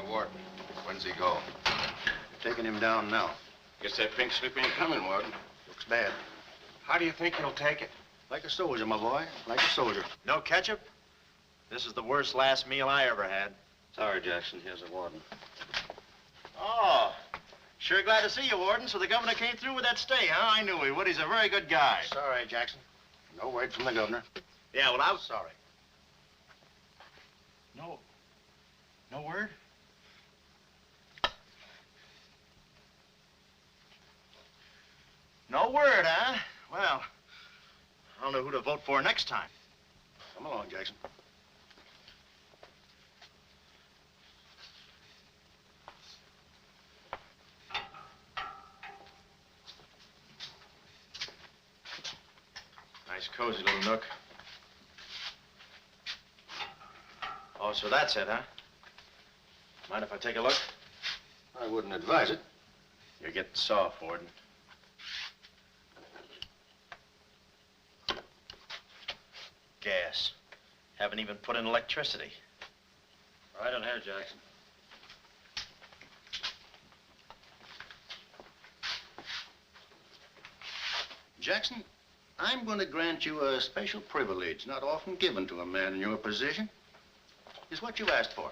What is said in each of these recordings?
warden. When's he go? Taking him down now. Guess that pink slip ain't coming, warden. Looks bad. How do you think he'll take it? Like a soldier, my boy. Like a soldier. No ketchup? This is the worst last meal I ever had. Sorry, Jackson. Here's the warden. Oh, sure glad to see you, Warden. So the governor came through with that stay, huh? I knew he would. He's a very good guy. Sorry, Jackson. No word from the governor. Yeah, well, I was sorry. No word? No word, huh? Well, I don't know who to vote for next time. Come along, Jackson. Nice, cozy little nook. Oh, so that's it, huh? Mind if I take a look? I wouldn't advise it. You're getting soft, Warden. Gas. Haven't even put in electricity. Right on here, Jackson. Jackson, I'm going to grant you a special privilege not often given to a man in your position. It's what you asked for.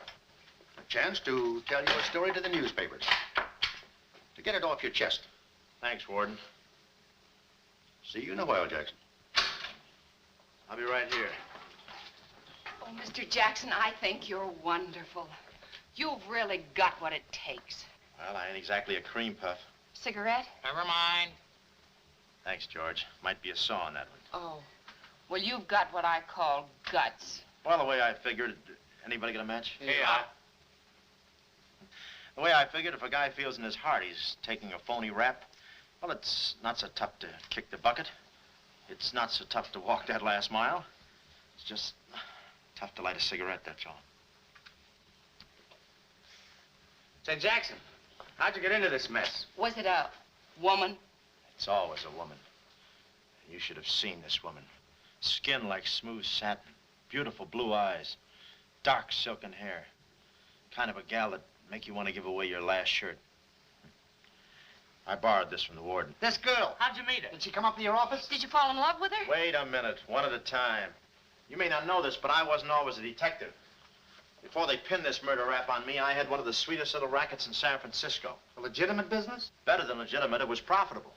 A chance to tell your story to the newspapers. To get it off your chest. Thanks, Warden. See you in a while, Jackson. I'll be right here. Oh, Mr. Jackson, I think you're wonderful. You've really got what it takes. Well, I ain't exactly a cream puff. Cigarette? Never mind. Thanks, George. Might be a saw on that one. Oh, well, you've got what I call guts. Well, the way I figured... Anybody got a match? Yeah. The way I figured, if a guy feels in his heart he's taking a phony rap, well, it's not so tough to kick the bucket. It's not so tough to walk that last mile. It's just tough to light a cigarette, that's all. Say, Jackson, how'd you get into this mess? Was it a woman? It's always a woman. You should have seen this woman. Skin like smooth satin, beautiful blue eyes, dark silken hair. Kind of a gal that'd make you want to give away your last shirt. I borrowed this from the warden. This girl, how'd you meet her? Did she come up to your office? Did you fall in love with her? Wait a minute, one at a time. You may not know this, but I wasn't always a detective. Before they pinned this murder rap on me, I had one of the sweetest little rackets in San Francisco. A legitimate business? Better than legitimate, it was profitable.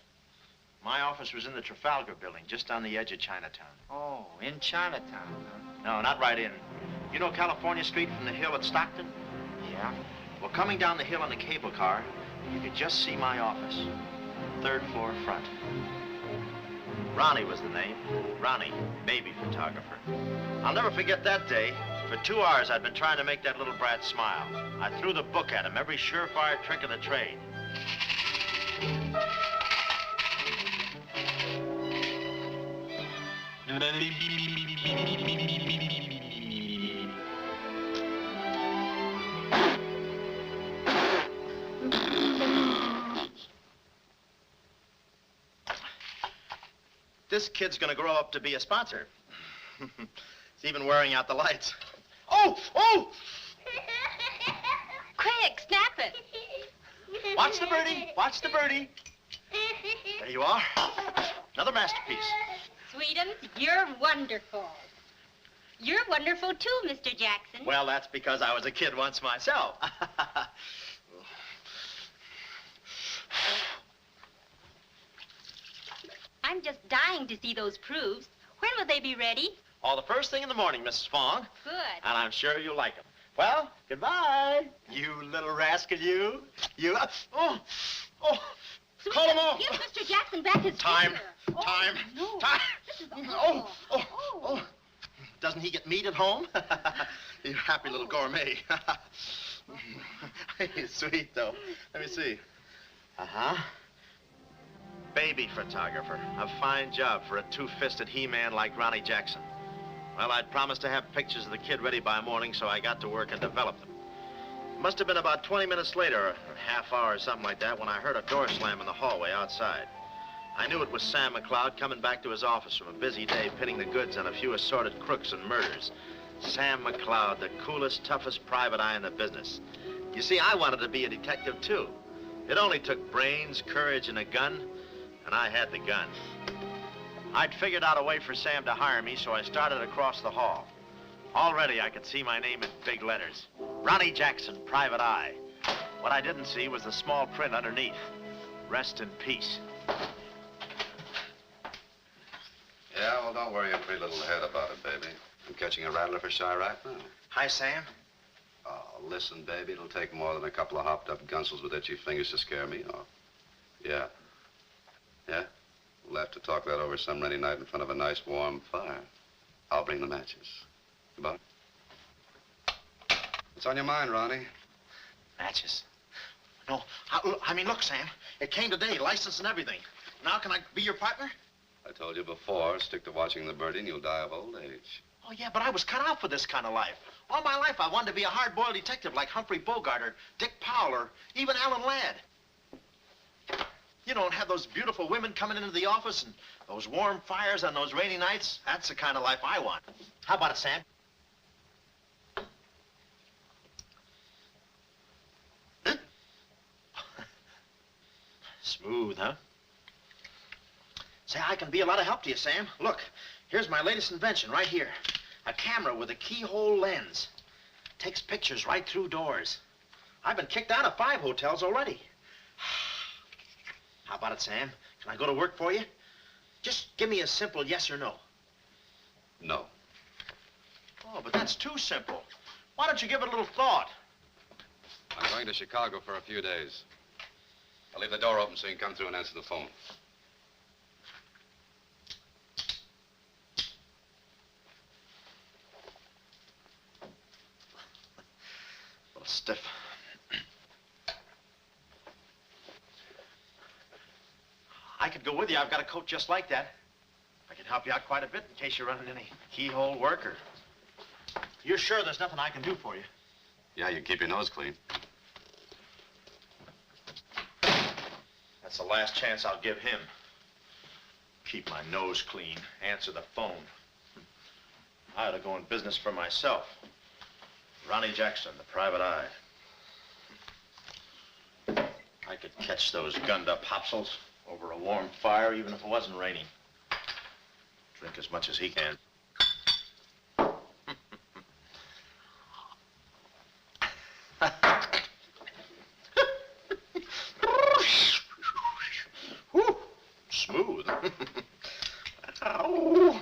My office was in the Trafalgar building, just on the edge of Chinatown. Oh, in Chinatown, huh? No, not right in. You know California Street from the hill at Stockton? Yeah. Well, coming down the hill in a cable car, you could just see my office. Third floor front. Ronnie was the name. Ronnie, baby photographer. I'll never forget that day. For 2 hours, I'd been trying to make that little brat smile. I threw the book at him, every surefire trick of the trade. This kid's gonna grow up to be a sponsor. He's even wearing out the lights. Oh! Oh! Quick, snap it. Watch the birdie. Watch the birdie. There you are. Another masterpiece. Sweetums, you're wonderful. You're wonderful too, Mr. Jackson. Well, that's because I was a kid once myself. I'm just dying to see those proofs. When will they be ready? Oh, the first thing in the morning, Mrs. Fong. Good. And I'm sure you'll like them. Well, goodbye. You little rascal, you. You. Oh. Call them off. Give Mr. Jackson back his Time. finger. Time. No. Time. This is Oh. Doesn't he get meat at home? You happy little gourmet. He's sweet, though. Let me see. Uh-huh. Baby photographer. A fine job for a two-fisted he-man like Ronnie Jackson. Well, I'd promised to have pictures of the kid ready by morning, so I got to work and developed them. It must have been about 20 minutes later, or a half hour or something like that, when I heard a door slam in the hallway outside. I knew it was Sam McLeod coming back to his office from a busy day pitting the goods on a few assorted crooks and murders. Sam McLeod, the coolest, toughest private eye in the business. You see, I wanted to be a detective, too. It only took brains, courage, and a gun, and I had the gun. I'd figured out a way for Sam to hire me, so I started across the hall. Already, I could see my name in big letters. Ronnie Jackson, Private Eye. What I didn't see was the small print underneath. Rest in peace. Yeah, well, don't worry your pretty little head about it, baby. I'm catching a rattler for shy right now. Hi, Sam. Oh, listen, baby, it'll take more than a couple of hopped-up gunsels with itchy fingers to scare me off. Yeah. Yeah? We'll have to talk that over some rainy night in front of a nice warm fire. I'll bring the matches. Goodbye. What's on your mind, Ronnie? Matches. No, I mean, look, Sam. It came today, license and everything. Now can I be your partner? I told you before, stick to watching the birdie and you'll die of old age. Oh, yeah, but I was cut out for this kind of life. All my life, I wanted to be a hard-boiled detective like Humphrey Bogart or Dick Powell or even Alan Ladd. You don't have those beautiful women coming into the office and those warm fires on those rainy nights. That's the kind of life I want. How about it, Sam? Smooth, huh? Say, I can be a lot of help to you, Sam. Look, here's my latest invention right here. A camera with a keyhole lens. Takes pictures right through doors. I've been kicked out of 5 hotels already. How about it, Sam? Can I go to work for you? Just give me a simple yes or no. No. Oh, but that's too simple. Why don't you give it a little thought? I'm going to Chicago for a few days. I'll leave the door open so you can come through and answer the phone. A little stiff. I could go with you. I've got a coat just like that. I can help you out quite a bit in case you're running any keyhole work or... You're sure there's nothing I can do for you? Yeah, you keep your nose clean. That's the last chance I'll give him. Keep my nose clean. Answer the phone. I ought to go in business for myself. Ronnie Jackson, the Private Eye. I could catch those gunned-up hopsels over a warm fire, even if it wasn't raining. Drink as much as he can. Whew, smooth. Ow.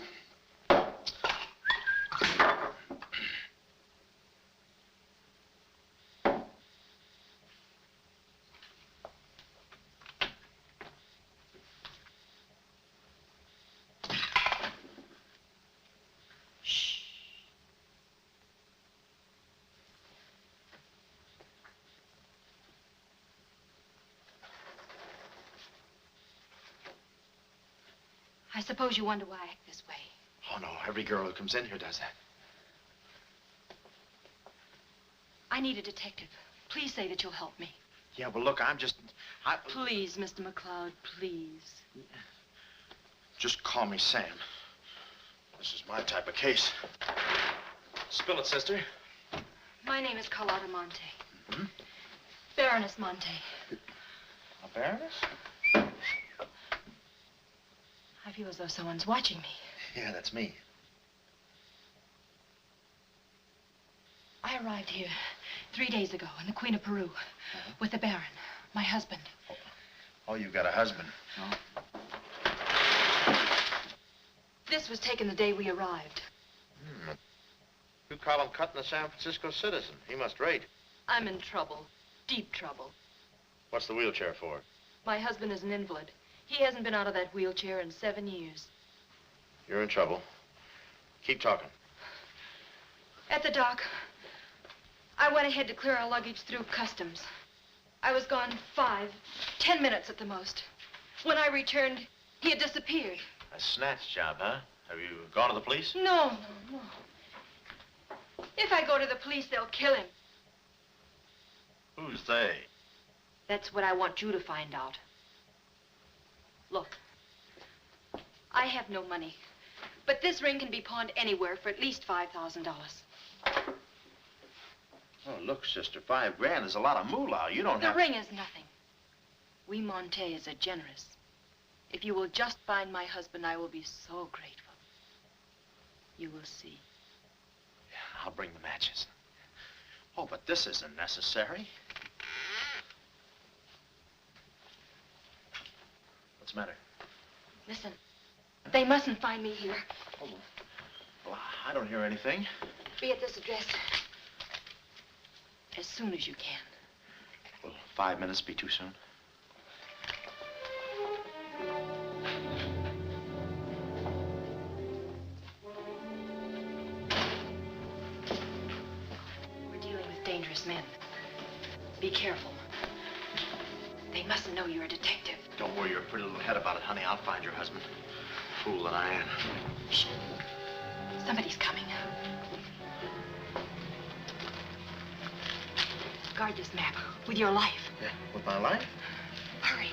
I suppose you wonder why I act this way. Oh, no, every girl who comes in here does that. I need a detective. Please say that you'll help me. Yeah, well, look, Please, Mr. McCloud, please. Just call me Sam. This is my type of case. Spill it, sister. My name is Carlotta Monte. Mm-hmm. Baroness Monte. A baroness? I feel as though someone's watching me. Yeah, that's me. I arrived here 3 days ago in the Queen of Peru with the Baron, my husband. Oh, you've got a husband. Oh. This was taken the day we arrived. You call him cutting a San Francisco citizen. He must rate. I'm in trouble, deep trouble. What's the wheelchair for? My husband is an invalid. He hasn't been out of that wheelchair in 7 years. You're in trouble. Keep talking. At the dock, I went ahead to clear our luggage through customs. I was gone 5, 10 minutes at the most. When I returned, he had disappeared. A snatch job, huh? Have you gone to the police? No. If I go to the police, they'll kill him. Who's they? That's what I want you to find out. Look, I have no money, but this ring can be pawned anywhere for at least $5,000. Oh, look, sister, $5 is a lot of moolah. You don't have... The ring is nothing. We Montes are generous. If you will just find my husband, I will be so grateful. You will see. Yeah, I'll bring the matches. Oh, but this isn't necessary. What's the matter? Listen, they mustn't find me here. Oh, well, I don't hear anything. Be at this address as soon as you can. Will 5 minutes be too soon? We're dealing with dangerous men. Be careful. They mustn't know you're a detective. Don't worry your pretty little head about it, honey. I'll find your husband. Fool that I am. Shh. Somebody's coming. Guard this map with your life. Yeah, with my life? Hurry.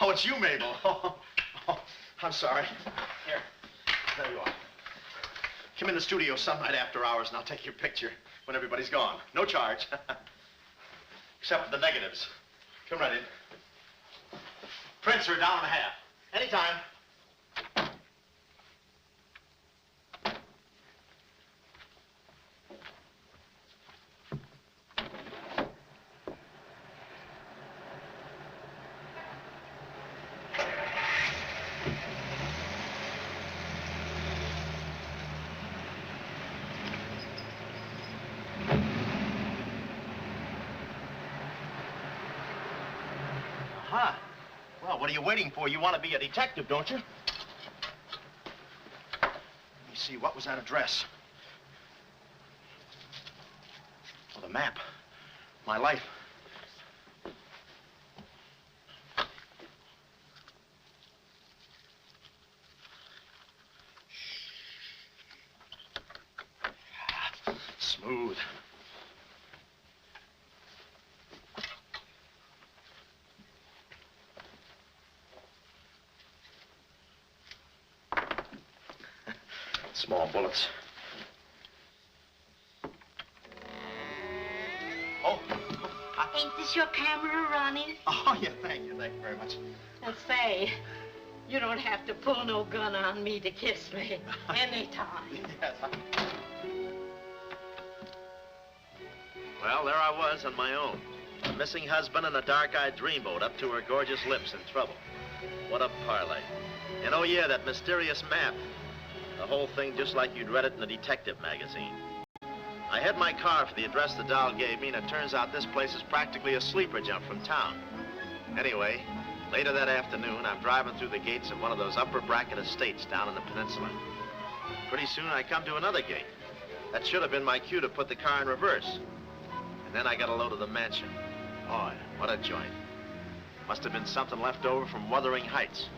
Oh, it's you, Mabel. Oh, I'm sorry. Here, there you are. Come in the studio some night after hours and I'll take your picture when everybody's gone. No charge. Except for the negatives. Come right in. Prints are $1.50. Anytime. Aha. Well, what are you waiting for? You want to be a detective, don't you? Let me see, what was that address? Oh, the map. My life. Smooth. Small bullets. Oh. Ain't this your camera, Ronnie? Oh, yeah, thank you very much. And say, you don't have to pull no gun on me to kiss me anytime. Yes, Well, there I was on my own. A missing husband and a dark-eyed dreamboat up to her gorgeous lips in trouble. What a parlay. And oh, yeah, that mysterious map. The whole thing just like you'd read it in a detective magazine. I had my car for the address the doll gave me, and it turns out this place is practically a sleeper jump from town. Anyway, later that afternoon, I'm driving through the gates of one of those upper bracket estates down in the peninsula. Pretty soon, I come to another gate. That should have been my cue to put the car in reverse. And then I got a load of the mansion. Boy, what a joint. Must have been something left over from Wuthering Heights.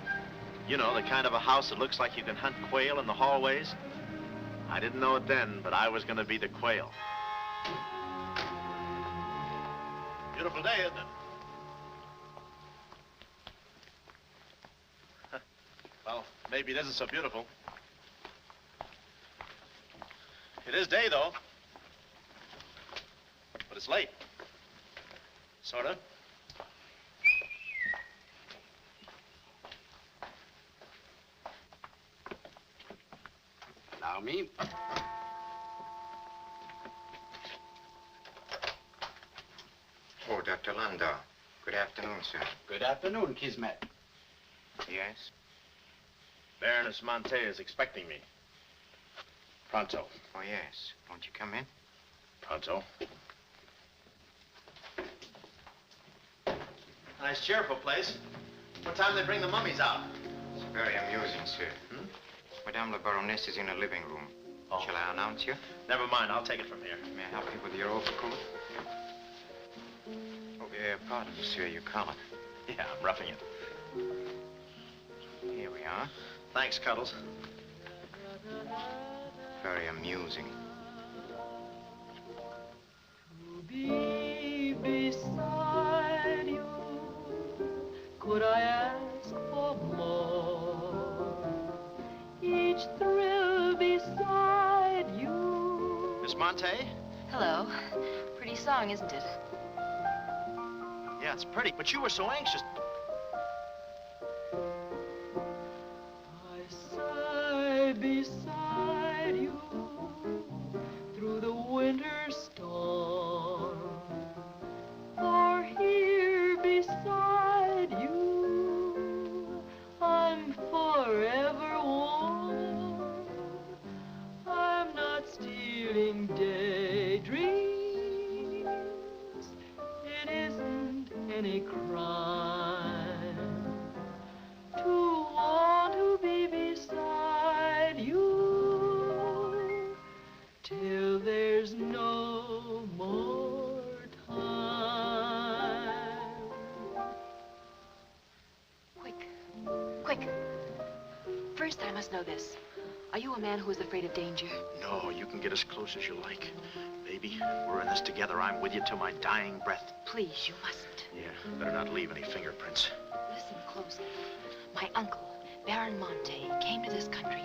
You know, the kind of a house that looks like you can hunt quail in the hallways. I didn't know it then, but I was going to be the quail. Beautiful day, isn't it? Well, maybe it isn't so beautiful. It is day, though. But it's late. Sort of. Allow me. Oh, Dr. Landau. Good afternoon, sir. Good afternoon, Kismet. Yes? Baroness Monte is expecting me. Pronto. Oh, yes. Won't you come in? Pronto. Nice, cheerful place. What time do they bring the mummies out? It's very amusing, sir. Madame la Baroness is in the living room. Oh. Shall I announce you? Never mind, I'll take it from here. May I help you with your overcoat? Oh, pardon, monsieur, your collar. Yeah, I'm roughing it. Here we are. Thanks, Cuddles. Very amusing. To be beside you could I ask for more? Each thrill beside you. Miss Monte? Hello. Pretty song, isn't it? Yeah, it's pretty, but you were so anxious. I sigh beside you through the winter storm. For here beside you, I'm forever warm. I'm not stealing daydreams. It isn't any crime to want to be beside you till there's no more time. Quick. First, I must know this. Are you a man who is afraid of danger? No, you can get as close as you like. Baby, we're in this together. I'm with you till my dying breath. Please, you mustn't. Yeah, better not leave any fingerprints. Listen closely. My uncle, Baron Monte, came to this country.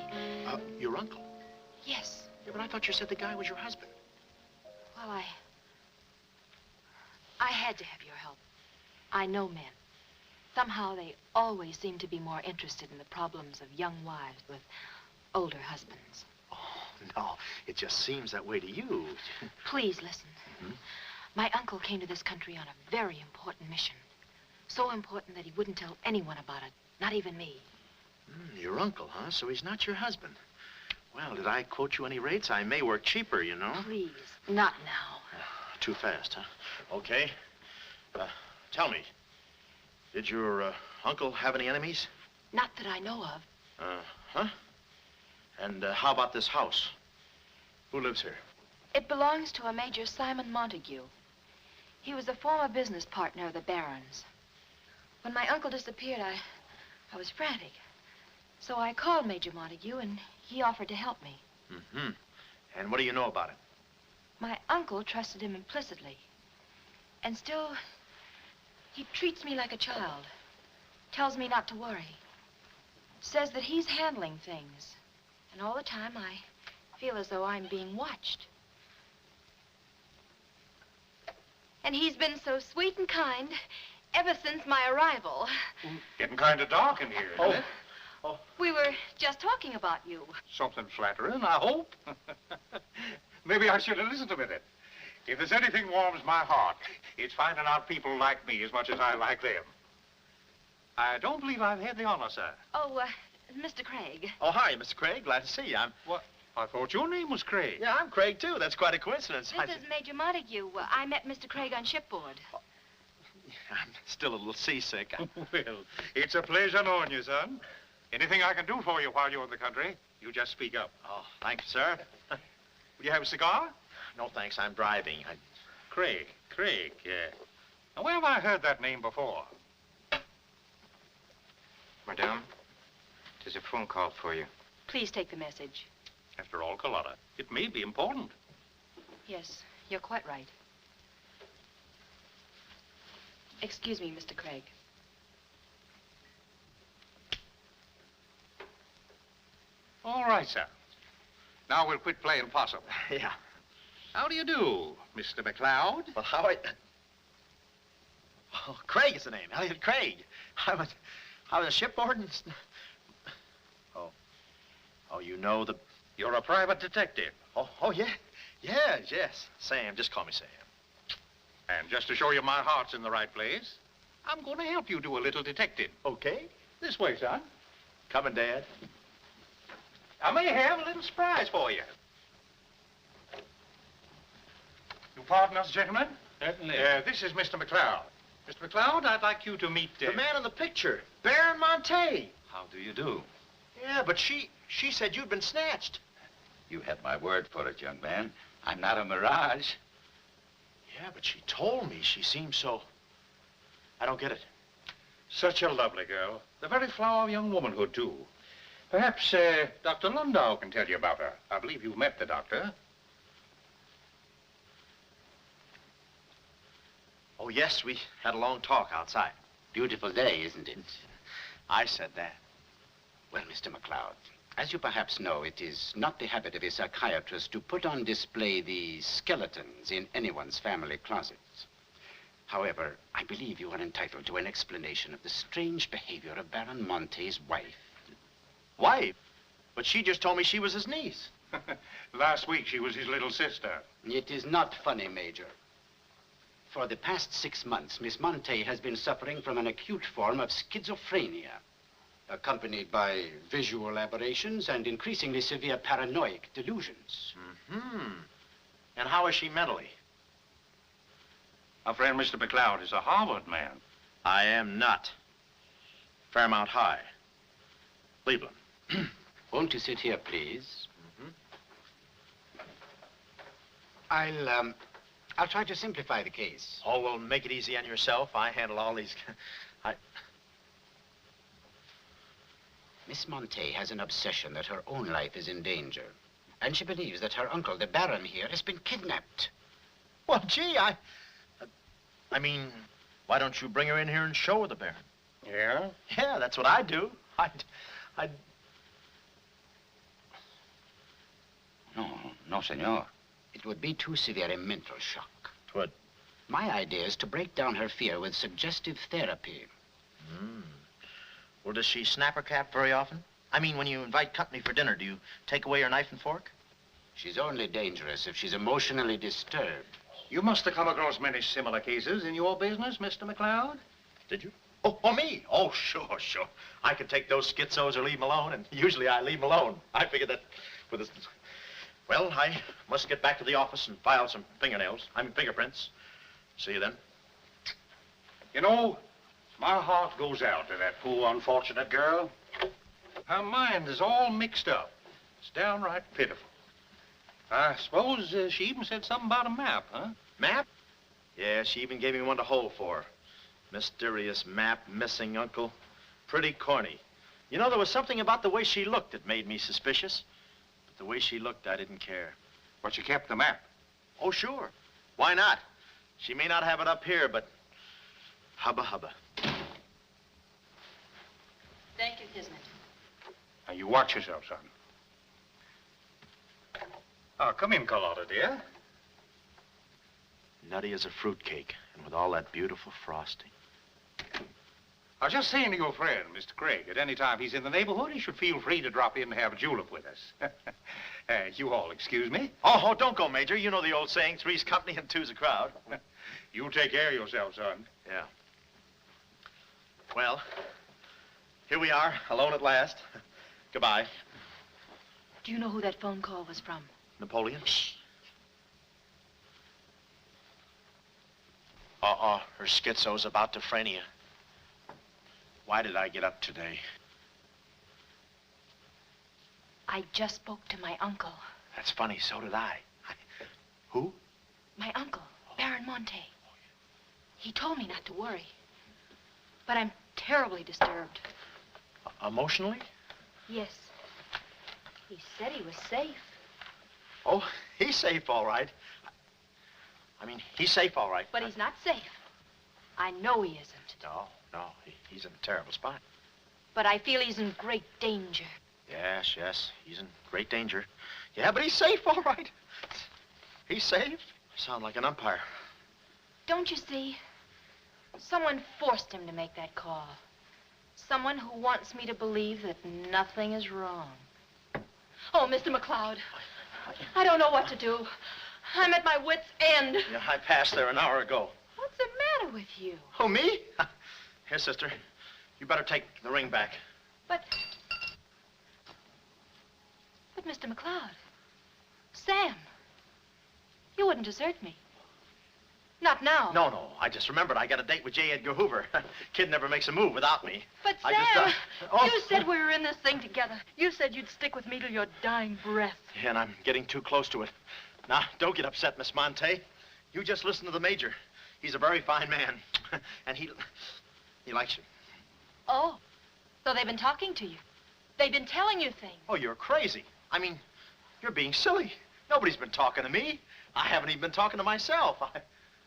Your uncle? Yes. Yeah, but I thought you said the guy was your husband. Well, I had to have your help. I know men. Somehow they always seem to be more interested in the problems of young wives with older husbands. Oh, no, it just seems that way to you. Please listen. My uncle came to this country on a very important mission. So important that he wouldn't tell anyone about it, not even me. Your uncle, huh? So he's not your husband. Well, did I quote you any rates? I may work cheaper, you know. Please, not now. Too fast, huh? Okay. Tell me, did your uncle have any enemies? Not that I know of. Huh? And how about this house? Who lives here? It belongs to a Major Simon Montague. He was a former business partner of the Baron's. When my uncle disappeared, I was frantic. So I called Major Montague, and he offered to help me. And what do you know about it? My uncle trusted him implicitly. And still, he treats me like a child. Tells me not to worry. Says that he's handling things. And all the time, I feel as though I'm being watched. And he's been so sweet and kind ever since my arrival. Getting kind of dark in here, isn't it? We were just talking about you. Something flattering, I hope. Maybe I should have listened a minute. If there's anything warms my heart, it's finding out people like me as much as I like them. I don't believe I've had the honor, sir. Oh, Mr. Craig. Oh, hi, Mr. Craig. Glad to see you. What? I thought your name was Craig. Yeah, I'm Craig, too. That's quite a coincidence. This is Major Montague. I met Mr. Craig on shipboard. I'm still a little seasick. Well, it's a pleasure knowing you, son. Anything I can do for you while you're in the country, you just speak up. Oh, thank you, sir. Will you have a cigar? No, thanks. I'm driving. Craig, yeah. Now, where have I heard that name before? Madame, there's a phone call for you. Please take the message. After all, Carlotta, it may be important. Yes, you're quite right. Excuse me, Mr. Craig. All right, sir. Now we'll quit playing possum. Yeah. How do you do, Mr. McLeod? Well, how are you? Oh, Craig is the name. Elliot Craig. I was shipboard and... Oh, you know the... You're a private detective. Oh, yeah. Yes. Sam, just call me Sam. And just to show you my heart's in the right place, I'm going to help you do a little detective. Okay. This way, son. Coming, Dad. I may have a little surprise for you. You pardon us, gentlemen? Certainly. This is Mr. McLeod. Mr. McLeod, I'd like you to meet... The man in the picture, Baron Monte. How do you do? Yeah, but she said you'd been snatched. You had my word for it, young man. I'm not a mirage. Yeah, but she told me she seemed so... I don't get it. Such a lovely girl. The very flower of young womanhood, too. Perhaps, Dr. Lundau can tell you about her. I believe you've met the doctor. Oh, yes, we had a long talk outside. Beautiful day, isn't it? I said that. Well, Mr. McLeod, as you perhaps know, it is not the habit of a psychiatrist to put on display the skeletons in anyone's family closets. However, I believe you are entitled to an explanation of the strange behavior of Baron Monte's wife. Wife? But she just told me she was his niece. Last week, she was his little sister. It is not funny, Major. For the past 6 months, Miss Monte has been suffering from an acute form of schizophrenia, accompanied by visual aberrations and increasingly severe paranoid delusions. Mm-hmm. And how is she mentally? Our friend Mr. McLeod is a Harvard man. I am not. Fairmount High. Cleveland. Won't you sit here, please? Mm-hmm. I'll try to simplify the case. Oh, well, make it easy on yourself. I handle all these... Miss Monte has an obsession that her own life is in danger. And she believes that her uncle, the Baron here, has been kidnapped. Well, gee, I mean, why don't you bring her in here and show her the Baron? Yeah? Yeah, that's what I'd do. I'd... No, senor. It would be too severe a mental shock. Twould. My idea is to break down her fear with suggestive therapy. Well, does she snap her cap very often? I mean, when you invite company for dinner, do you take away her knife and fork? She's only dangerous if she's emotionally disturbed. You must have come across many similar cases in your business, Mr. McLeod. Did you? Oh, me? Oh, sure. I could take those schizos or leave them alone, and usually I leave them alone. I figured that with this... Well, I must get back to the office and file some fingerprints. See you then. You know, my heart goes out to that poor, unfortunate girl. Her mind is all mixed up. It's downright pitiful. I suppose she even said something about a map, huh? Map? Yeah, she even gave me one to hold for. Mysterious map, missing uncle. Pretty corny. You know, there was something about the way she looked that made me suspicious. But the way she looked, I didn't care. But she kept the map. Oh, sure. Why not? She may not have it up here, but hubba hubba. Thank you, Kismet. Now, you watch yourself, son. Oh, come in, Carlotta, dear. Nutty as a fruitcake, and with all that beautiful frosting. I was just saying to your friend, Mr. Craig, at any time he's in the neighborhood, he should feel free to drop in and have a julep with us. You all excuse me? Oh, don't go, Major. You know the old saying, three's company and two's a crowd. You take care of yourself, son. Yeah. Well, here we are, alone at last. Goodbye. Do you know who that phone call was from? Napoleon? Shh. Her schizo's about to frania. Why did I get up today? I just spoke to my uncle. That's funny, so did I. Who? My uncle, Baron Monte. He told me not to worry. But I'm terribly disturbed. Emotionally? Yes. He said he was safe. Oh, he's safe, all right. I mean, he's safe, all right. But he's not safe. I know he isn't. No, he's in a terrible spot. But I feel he's in great danger. Yes, he's in great danger. Yeah, but he's safe, all right. He's safe. Sound like an umpire. Don't you see? Someone forced him to make that call. Someone who wants me to believe that nothing is wrong. Oh, Mr. McLeod, I don't know what to do. I'm at my wit's end. Yeah, I passed there an hour ago. What's the matter with you? Oh, me? Here, sister. You better take the ring back. But Mr. McLeod, Sam, you wouldn't desert me. Not now. No. I just remembered I got a date with J. Edgar Hoover. Kid never makes a move without me. But Sam, you said we were in this thing together. You said you'd stick with me till your dying breath. Yeah, and I'm getting too close to it. Now, don't get upset, Miss Monte. You just listen to the Major. He's a very fine man. And he likes you. Oh, so they've been talking to you. They've been telling you things. Oh, you're crazy. I mean, you're being silly. Nobody's been talking to me. I haven't even been talking to myself.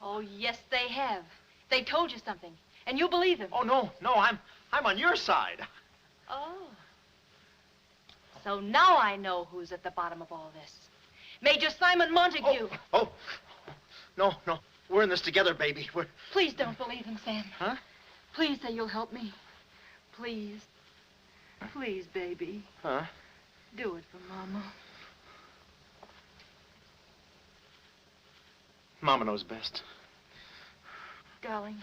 Oh, yes, they have. They told you something. And you believe him? Oh, no, I'm on your side. Oh. So now I know who's at the bottom of all this. Major Simon Montague. Oh, no, we're in this together, baby. Please don't believe him, Sam. Huh? Please say you'll help me. Please. Please, baby. Huh? Do it for Mama. Mama knows best. Darling,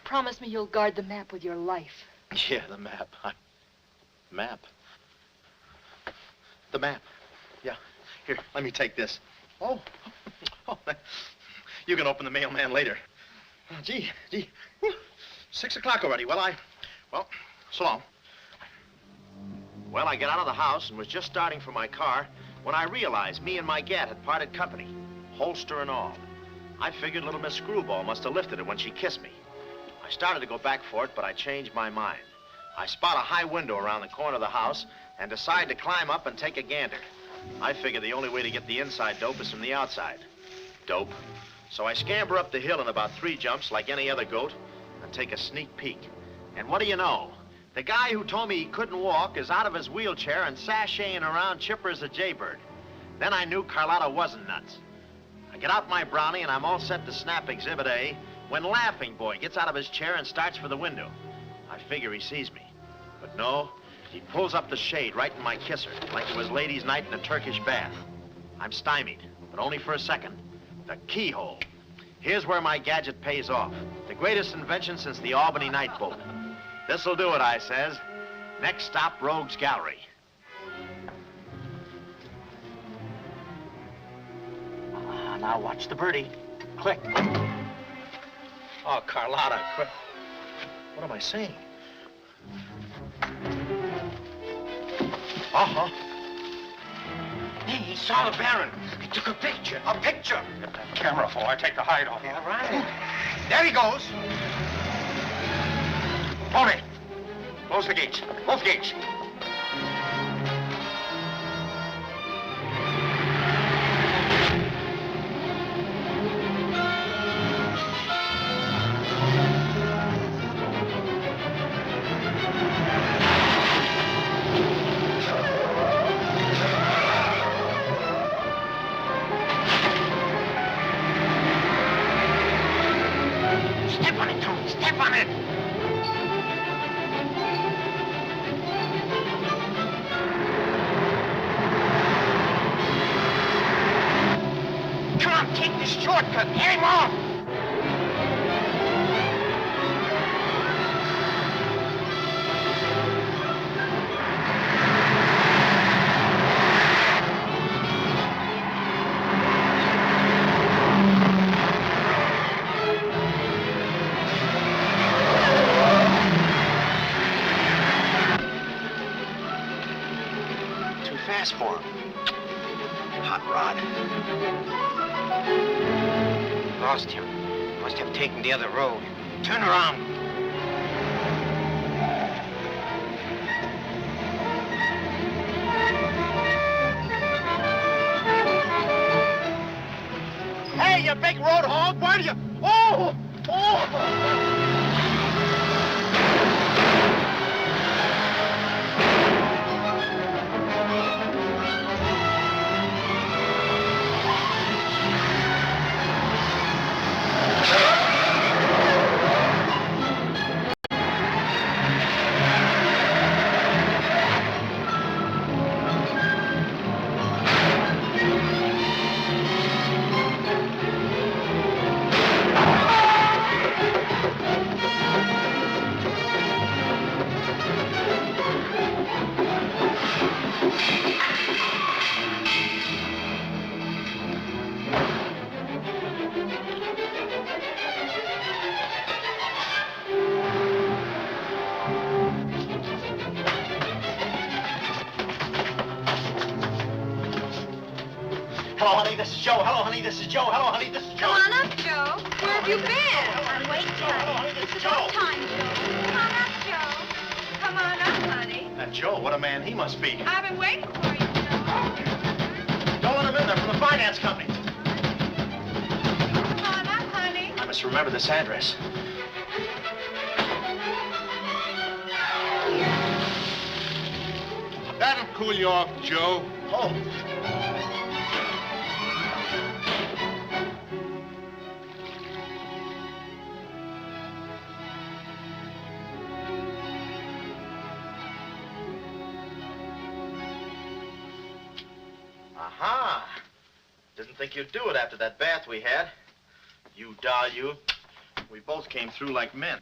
promise me you'll guard the map with your life. Yeah, the map. Map? The map. Yeah. Here, let me take this. Oh. You can open the mailman later. Oh, gee. Whew. 6 o'clock already. Well, so long. Well, I got out of the house and was just starting for my car when I realized me and my gat had parted company, holster and all. I figured little Miss Screwball must have lifted it when she kissed me. I started to go back for it, but I changed my mind. I spot a high window around the corner of the house and decide to climb up and take a gander. I figure the only way to get the inside dope is from the outside. Dope. So I scamper up the hill in about 3 jumps like any other goat and take a sneak peek. And what do you know? The guy who told me he couldn't walk is out of his wheelchair and sashaying around chipper as a jaybird. Then I knew Carlotta wasn't nuts. I get out my brownie and I'm all set to snap Exhibit A when Laughing Boy gets out of his chair and starts for the window. I figure he sees me. But no, he pulls up the shade right in my kisser, like it was ladies' night in a Turkish bath. I'm stymied, but only for a second. The keyhole. Here's where my gadget pays off. The greatest invention since the Albany night boat. This'll do it, I says. Next stop, Rogue's Gallery. Now watch the birdie. Click. Oh, Carlotta, quick. What am I saying? Uh-huh. Hey, he saw the Baron. He took a picture. A picture? Get that camera full. I take the hide off. All right. There he goes. Tony, close the gates. Both gates. Step on it, Tony. Step on it. Come on, take this shortcut. Get him off. Too fast for him. Hot rod. Lost him. Must have taken the other road. Turn around. Hey, you big road hog, where do you... Oh! Hello, honey, this is Joe. Hello, honey, this is Joe. Hello, honey, this is Joe. Come on up, Joe. Where have you been? I'm waiting, Hello, honey, honey. this is It's Joe. about time, Joe. Come on up, Joe. Come on up, honey. That Joe, what a man he must be. I've been waiting for you, Joe. Don't let him in there, from the finance company. Come on up, honey. I must remember this address. cool you off, Joe. Oh. Aha! Didn't think you'd do it after that bath we had. You doll, you. We both came through like men.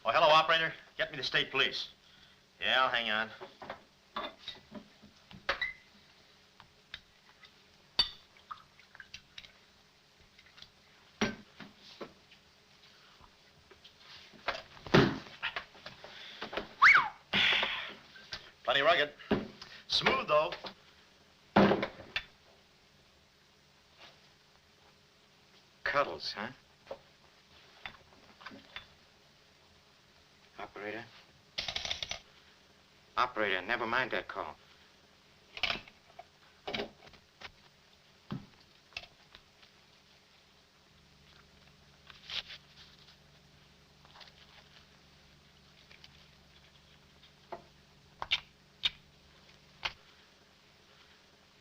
Oh, hello, operator. Get me the state police. Yeah, I'll hang on. Plenty rugged. Smooth, though. Cuddles, huh? Operator? Operator, never mind that call.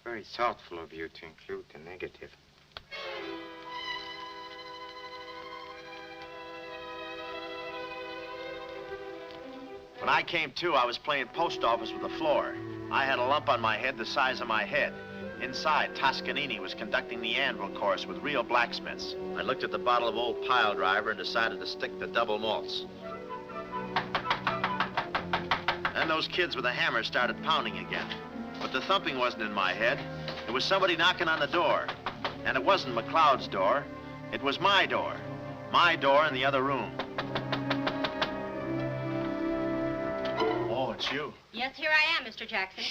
Very thoughtful of you to include the negative. When I came to, I was playing post office with the floor. I had a lump on my head the size of my head. Inside, Toscanini was conducting the anvil course with real blacksmiths. I looked at the bottle of old pile driver and decided to stick the double malts. Then those kids with the hammer started pounding again. But the thumping wasn't in my head. It was somebody knocking on the door. And it wasn't McLeod's door. It was my door. My door in the other room. Oh, it's you. Yes, here I am, Mr. Jackson.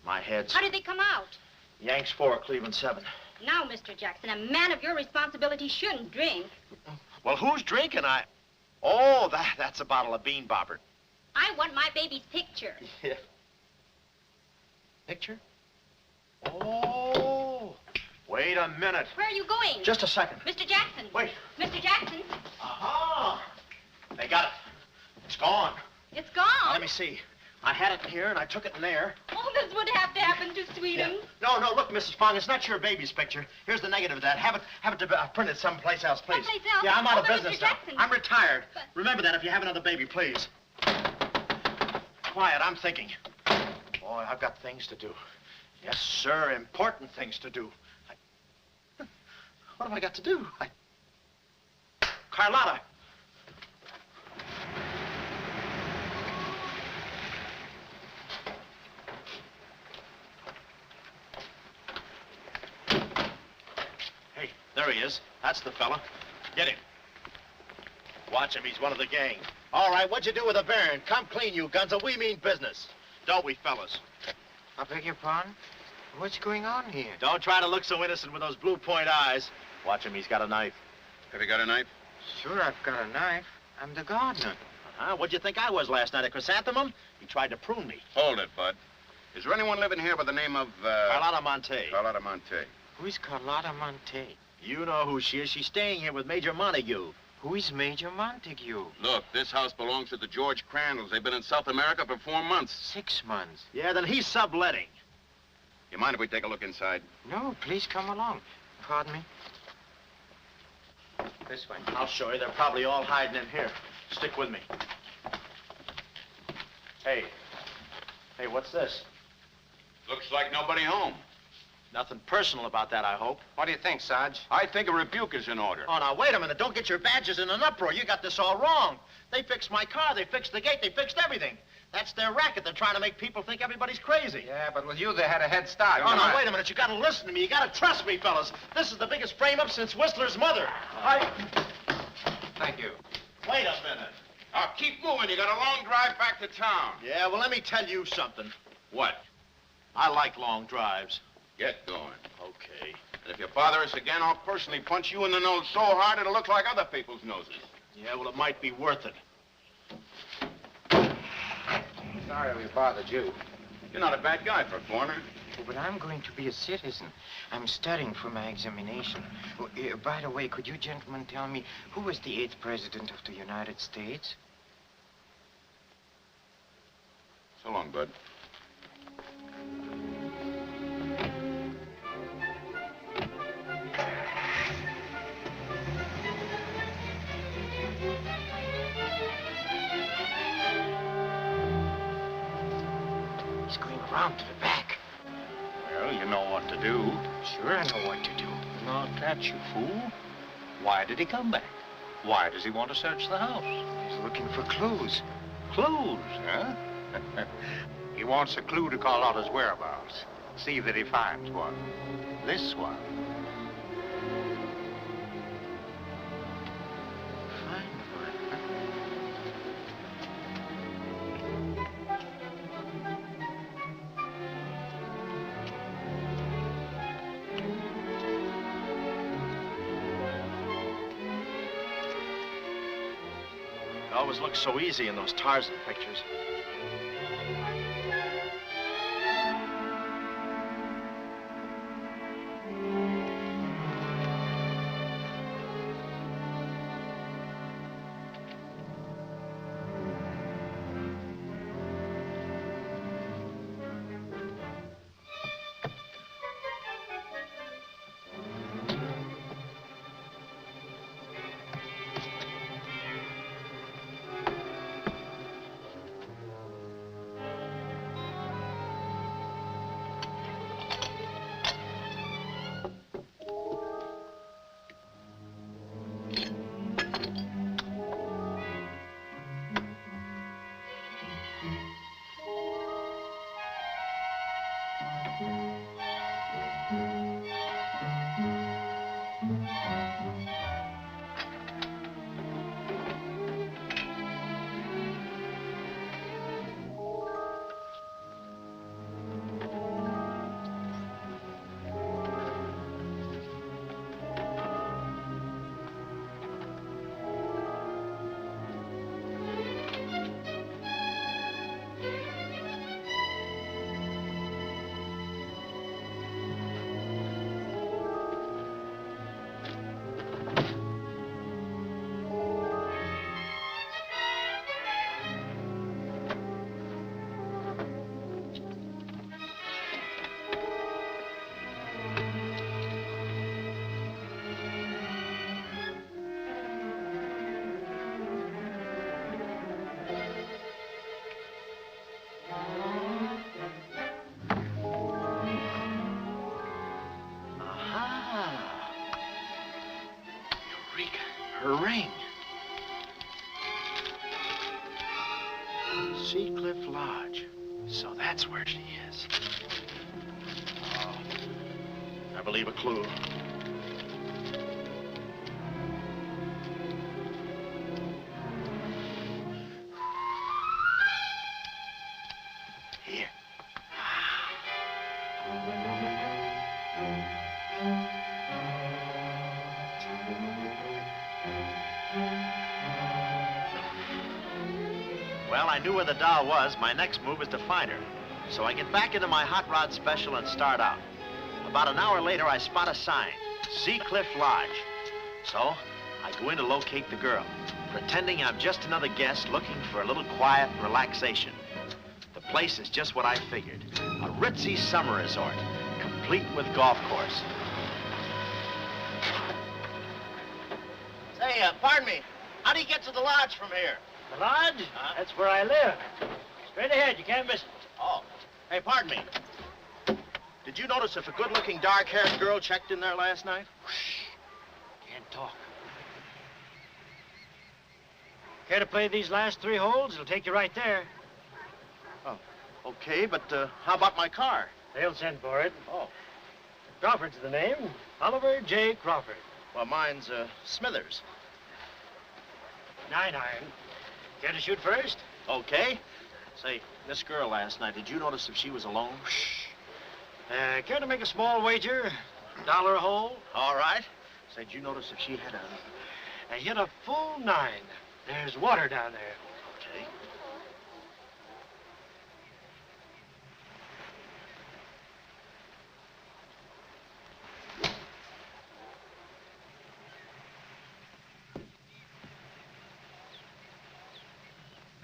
My head's... How did they come out? Yanks 4, Cleveland 7. Now, Mr. Jackson, a man of your responsibility shouldn't drink. Well, who's drinking? Oh, that's a bottle of Bean Bobber. I want my baby's picture. Yeah. Picture? Oh. Wait a minute. Where are you going? Just a second. Mr. Jackson. Wait. Mr. Jackson. Aha! They got it. It's gone. It's gone. Now, let me see. I had it in here, and I took it in there. Oh, this would have to happen to Sweden. Yeah. No, look, Mrs. Fong, it's not your baby's picture. Here's the negative of that. Have it printed someplace else, please. Someplace else? Yeah, I'm out of but business Mr. now. Jackson. I'm retired. But... Remember that if you have another baby, please. Quiet, I'm thinking. Boy, I've got things to do. Yes, sir, important things to do. What have I got to do? Carlotta. Hey, there he is. That's the fella. Get him. Watch him. He's one of the gang. All right, what'd you do with the Baron? Come clean, you gunzo. We mean business. Don't we, fellas? I beg your pardon? What's going on here? Don't try to look so innocent with those blue point eyes. Watch him. He's got a knife. Have you got a knife? Sure, I've got a knife. I'm the gardener. What'd you think I was last night, a chrysanthemum? He tried to prune me. Hold it, Bud. Is there anyone living here by the name of, Carlotta Monte. Carlotta Monte? Who's Carlotta Monte? You know who she is. She's staying here with Major Montague. Who is Major Montague? Look, this house belongs to the George Crandalls. They've been in South America for 4 months. 6 months. Yeah, then he's subletting. You mind if we take a look inside? No, please come along. Pardon me. This way. I'll show you. They're probably all hiding in here. Stick with me. Hey, what's this? Looks like nobody home. Nothing personal about that, I hope. What do you think, Sarge? I think a rebuke is in order. Oh, now, wait a minute. Don't get your badges in an uproar. You got this all wrong. They fixed my car. They fixed the gate. They fixed everything. That's their racket. They're trying to make people think everybody's crazy. Yeah, but with you, they had a head start. Oh, now, wait a minute. You got to listen to me. You got to trust me, fellas. This is the biggest frame-up since Whistler's mother. Thank you. Wait a minute. Now, keep moving. You got a long drive back to town. Yeah, well, let me tell you something. What? I like long drives. Get going. Okay. And if you bother us again, I'll personally punch you in the nose so hard it'll look like other people's noses. Yeah, well, it might be worth it. Sorry we bothered you. You're not a bad guy for a foreigner. But I'm going to be a citizen. I'm studying for my examination. Oh, by the way, could you gentlemen tell me who was the 8th president of the United States? So long, Bud. He's going around to the back. Well, you know what to do. Sure, I know what to do. Not that, you fool. Why did he come back? Why does he want to search the house? He's looking for clues. Clues, huh? He wants a clue to call out his whereabouts. See that he finds one. This one. Find one. It always looks so easy in those Tarzan pictures. Her ring. Seacliff Lodge. So that's where she is. Oh, I believe a clue. Here. Well, I knew where the doll was. My next move is to find her. So I get back into my hot rod special and start out. About an hour later, I spot a sign, Seacliff Lodge. So I go in to locate the girl, pretending I'm just another guest looking for a little quiet relaxation. The place is just what I figured, a ritzy summer resort, complete with golf course. Say, pardon me, how do you get to the lodge from here? The lodge? That's where I live. Straight ahead, you can't miss it. Oh, hey, pardon me. Did you notice if a good-looking, dark-haired girl checked in there last night? Can't talk. Care to play these last 3 holes? It'll take you right there. Oh, okay, but how about my car? They'll send for it. Oh, Crawford's the name. Oliver J. Crawford. well, mine's Smithers. 9 iron. Care to shoot first? Okay. Say, this girl last night, did you notice if she was alone? Care to make a small wager? $1 a hole? All right. Say, did you notice if she had a... I hit a full 9. There's water down there. Okay.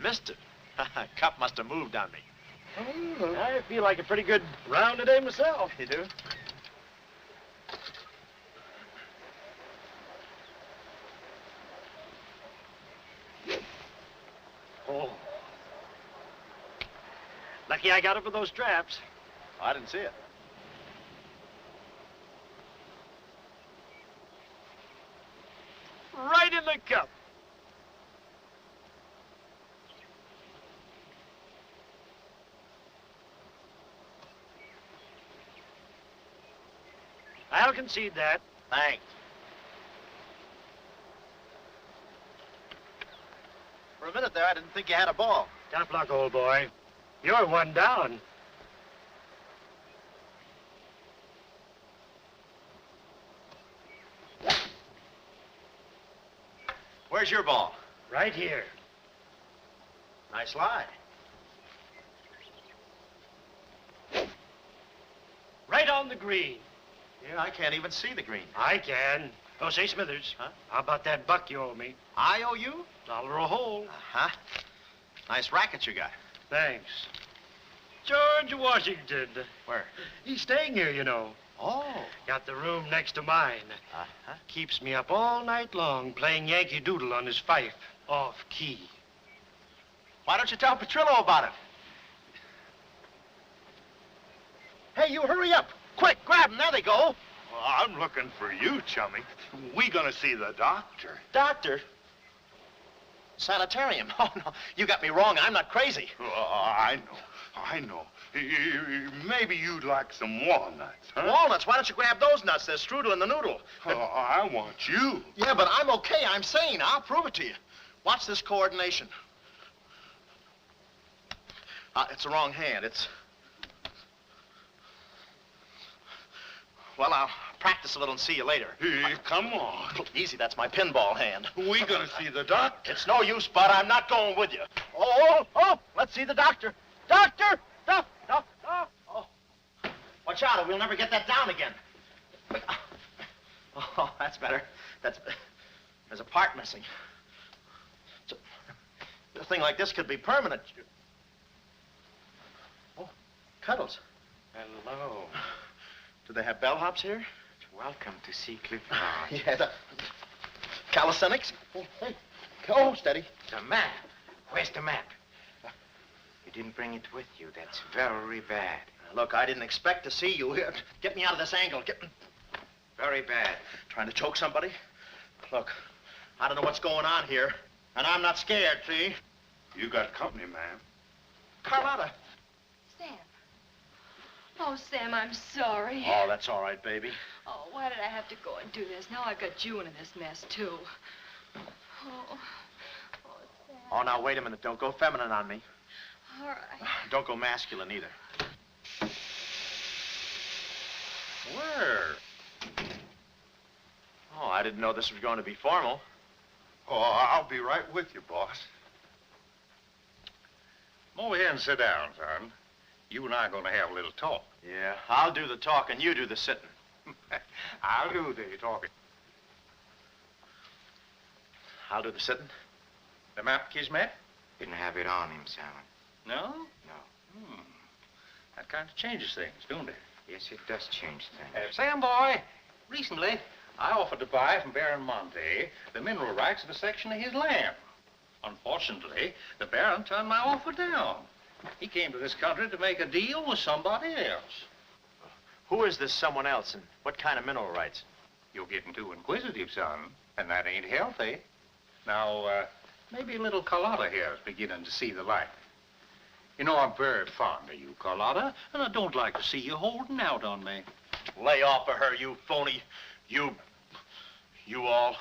Missed it. Cup must have moved on me. I feel like a pretty good round today myself. You do? Oh. Lucky I got up with those straps. I didn't see it. Right in the cup. I'll concede that. Thanks. For a minute there, I didn't think you had a ball. Tough luck, old boy. You're one down. Where's your ball? Right here. Nice lie. Right on the green. Yeah, I can't even see the green. I can. Oh, say, Smithers. Huh? How about that buck you owe me? I owe you? $1 a hole. Uh-huh. Nice racket you got. Thanks. George Washington. Where? He's staying here, you know. Oh. Got the room next to mine. Uh-huh. Keeps me up all night long playing Yankee Doodle on his fife. Off key. Why don't you tell Petrillo about it? Hey, you hurry up. Quick, grab them. There they go. Well, I'm looking for you, chummy. We gonna see the doctor. Doctor? Sanitarium. Oh, no. You got me wrong. I'm not crazy. Oh, I know. Maybe you'd like some walnuts, huh? Walnuts? Why don't you grab those nuts? There's strudel in the noodle. Oh, I want you. Yeah, but I'm okay. I'm sane. I'll prove it to you. Watch this coordination. It's the wrong hand. It's... Well, I'll practice a little and see you later. Hey, come on. Easy, that's my pinball hand. We gonna see the doctor. It's no use, Bud. I'm not going with you. Oh, let's see the doctor. Doctor! Oh. Watch out, or we'll never get that down again. Oh, that's better. There's a part missing. A thing like this could be permanent. Oh, Cuddles. Hello. Do they have bellhops here? Welcome to see Cliff Lodge. Yeah, the calisthenics. Oh, hey. Oh, steady. The map. Where's the map? You didn't bring it with you. That's very bad. Look, I didn't expect to see you here. Get me out of this angle. Very bad. Trying to choke somebody? Look, I don't know what's going on here, and I'm not scared, see? You got company, ma'am. Carlotta. Sam. Oh, Sam, I'm sorry. Oh, that's all right, baby. Oh, why did I have to go and do this? Now I've got you in this mess, too. Oh, Sam. Oh, now, wait a minute. Don't go feminine on me. All right. Don't go masculine, either. Where? Oh, I didn't know this was going to be formal. Oh, I'll be right with you, boss. Come over here and sit down, son. You and I are going to have a little talk. Yeah, I'll do the talking, you do the sitting. I'll do the talking. I'll do the sitting. The map, Kismet? Didn't have it on him, Simon. No? No. That kind of changes things, don't it? Yes, it does change things. Sam, boy, recently I offered to buy from Baron Monte the mineral rights of a section of his land. Unfortunately, the Baron turned my offer down. He came to this country to make a deal with somebody else. Who is this someone else, and what kind of mineral rights? You're getting too inquisitive, son, and that ain't healthy. Now, maybe little Carlotta here is beginning to see the light. You know, I'm very fond of you, Carlotta, and I don't like to see you holding out on me. Lay off of her, you phony. You all.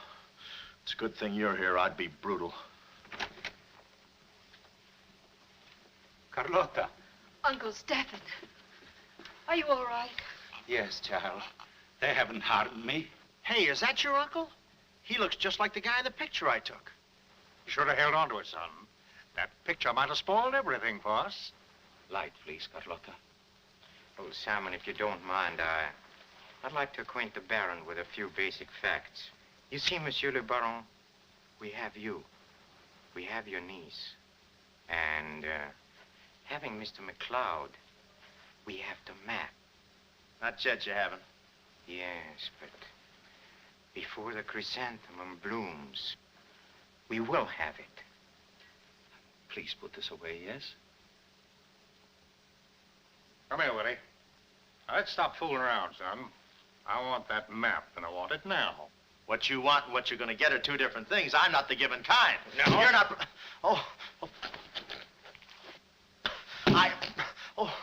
It's a good thing you're here. I'd be brutal. Carlotta. Uncle Stephen. Are you all right? Yes, child. They haven't harmed me. Hey, is that your uncle? He looks just like the guy in the picture I took. You should have held on to it, son. That picture might have spoiled everything for us. Light, please, Carlotta. Oh, Simon, if you don't mind, I'd like to acquaint the Baron with a few basic facts. You see, Monsieur le Baron, we have you. We have your niece. And, having Mr. McCloud, we have the map. Not yet, you haven't. Yes, but before the chrysanthemum blooms, we will have it. Please put this away, yes? Come here, Willie. Now, let's stop fooling around, son. I want that map, and I want it now. What you want and what you're going to get are two different things. I'm not the given kind. No? You're not... Oh. Oh.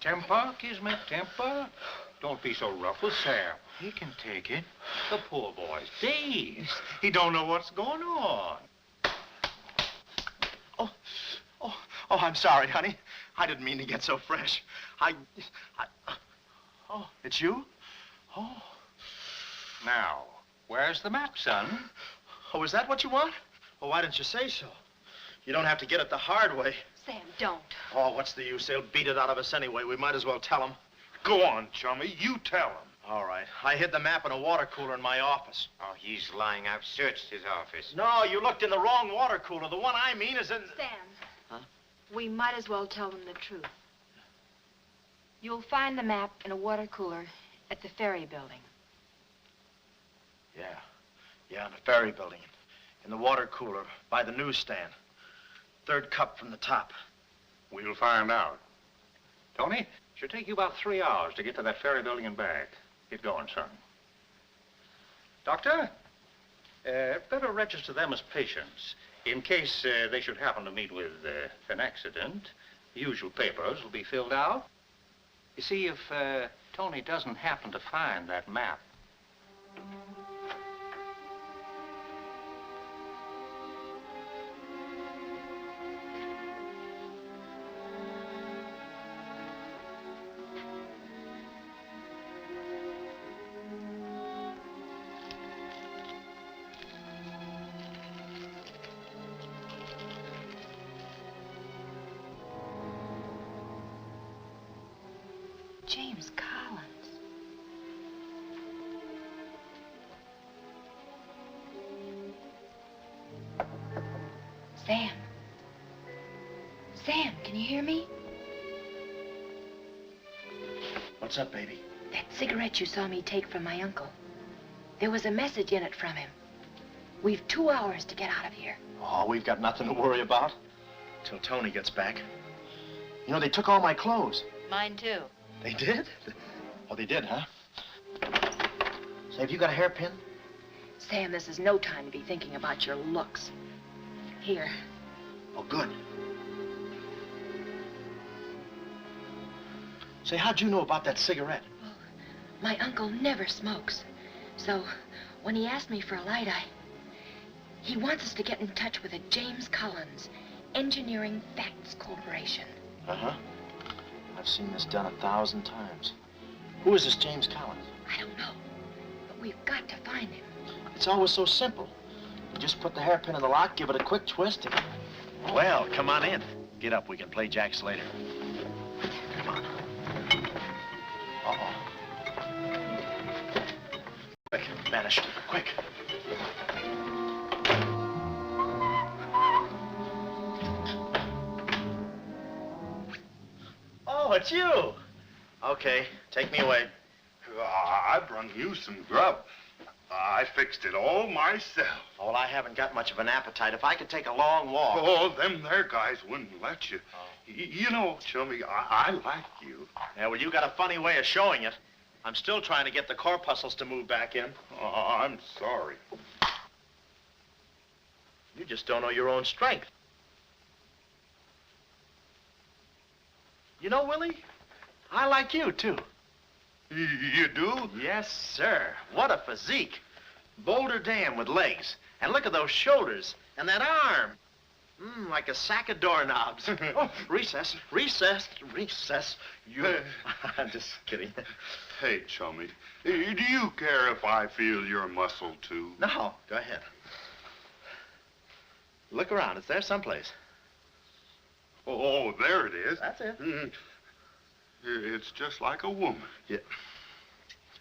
Temper, Kismet, temper. Don't be so rough with Sam. He can take it. The poor boy's dazed. He don't know what's going on. Oh, I'm sorry, honey. I didn't mean to get so fresh. Oh, it's you? Oh. Now, where's the map, son? Oh, is that what you want? Well, why didn't you say so? You don't have to get it the hard way. Sam, don't. Oh, what's the use? They'll beat it out of us anyway. We might as well tell them. Go on, chummy. You tell him. All right. I hid the map in a water cooler in my office. Oh, he's lying. I've searched his office. No, you looked in the wrong water cooler. The one I mean is in... Sam. Huh? We might as well tell them the truth. You'll find the map in a water cooler at the ferry building. Yeah, in the ferry building. In the water cooler by the newsstand. Third cup from the top. We'll find out. Tony, should take you about 3 hours to get to that ferry building and back. Get going, son. Doctor, better register them as patients. In case they should happen to meet with an accident, the usual papers will be filled out. You see, if Tony doesn't happen to find that map, James Collins. Sam. Sam, can you hear me? What's up, baby? That cigarette you saw me take from my uncle. There was a message in it from him. We've 2 hours to get out of here. Oh, we've got nothing to worry about. Till Tony gets back. You know, they took all my clothes. Mine, too. They did? Oh, they did, huh? Say, have you got a hairpin? Sam, this is no time to be thinking about your looks. Here. Oh, good. Say, how'd you know about that cigarette? Well, my uncle never smokes. So, when he asked me for a light, he wants us to get in touch with a James Collins Engineering Facts Corporation. Uh-huh. I've seen this done 1,000 times. Who is this James Collins? I don't know, but we've got to find him. It's always so simple. You just put the hairpin in the lock, give it a quick twist, and... Well, come on in. Get up, we can play jacks later. Come on. Uh-oh. Quick, vanish. Quick. Oh, it's you. Okay, take me away. I brung you some grub. I fixed it all myself. Oh, well, I haven't got much of an appetite. If I could take a long walk. Oh, them there guys wouldn't let you. You know, chummy, I like you. Yeah, well, you got a funny way of showing it. I'm still trying to get the corpuscles to move back in. Oh, I'm sorry. You just don't know your own strength. You know, Willie, I like you, too. You do? Yes, sir. What a physique. Boulder Dam with legs. And look at those shoulders. And that arm. Like a sack of doorknobs. Oh, recess, recess, recess. You... I'm just kidding. Hey, chummy, do you care if I feel your muscle, too? No, go ahead. Look around. It's there someplace. Oh, there it is. That's it. It's just like a woman. Yeah.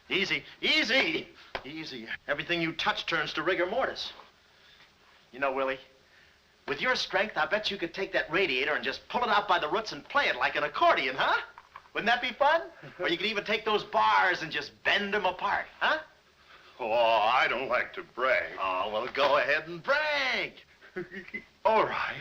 Easy, easy, easy. Everything you touch turns to rigor mortis. You know, Willie, With your strength, I bet you could take that radiator and just pull it out by the roots and play it like an accordion, huh? Wouldn't that be fun? Or you could even take those bars and just bend them apart, huh? Oh, I don't like to brag. Oh, well, go ahead and brag. All right.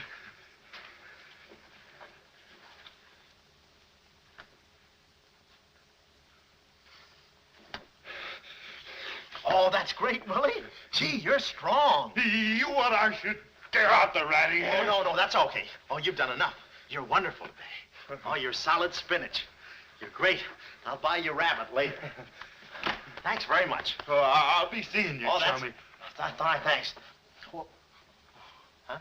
Oh, that's great, Willie. Gee, you're strong. You want I should tear out the ratty Oh, hair? no, that's okay. Oh, you've done enough. You're wonderful today. Oh, you're solid spinach. You're great. I'll buy you rabbit later. Thanks very much. Oh, I'll be seeing you, Oh, that's chummy. fine, thanks. Well, huh?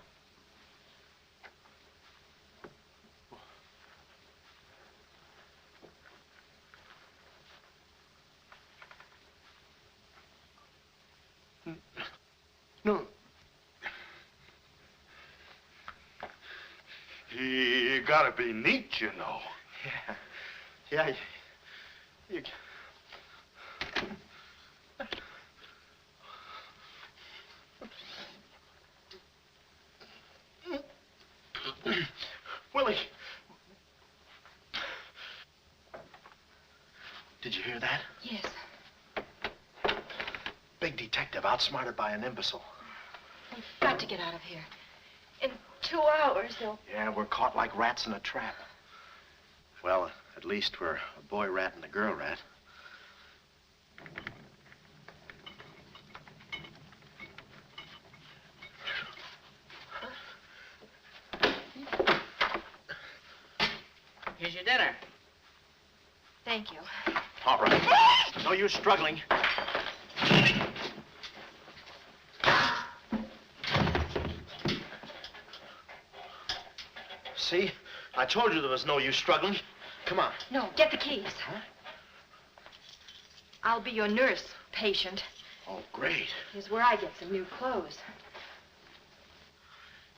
No. You gotta be neat, you know. Yeah. You... Willie. Did you hear that? Yes. Big detective outsmarted by an imbecile. We've got to get out of here. In 2 hours, they'll... Yeah, we're caught like rats in a trap. Well, at least we're a boy rat and a girl rat. Here's your dinner. Thank you. All right. No use struggling. See? I told you there was no use struggling. Come on. No, get the keys. Huh? I'll be your nurse, patient. Oh, great. Here's where I get some new clothes.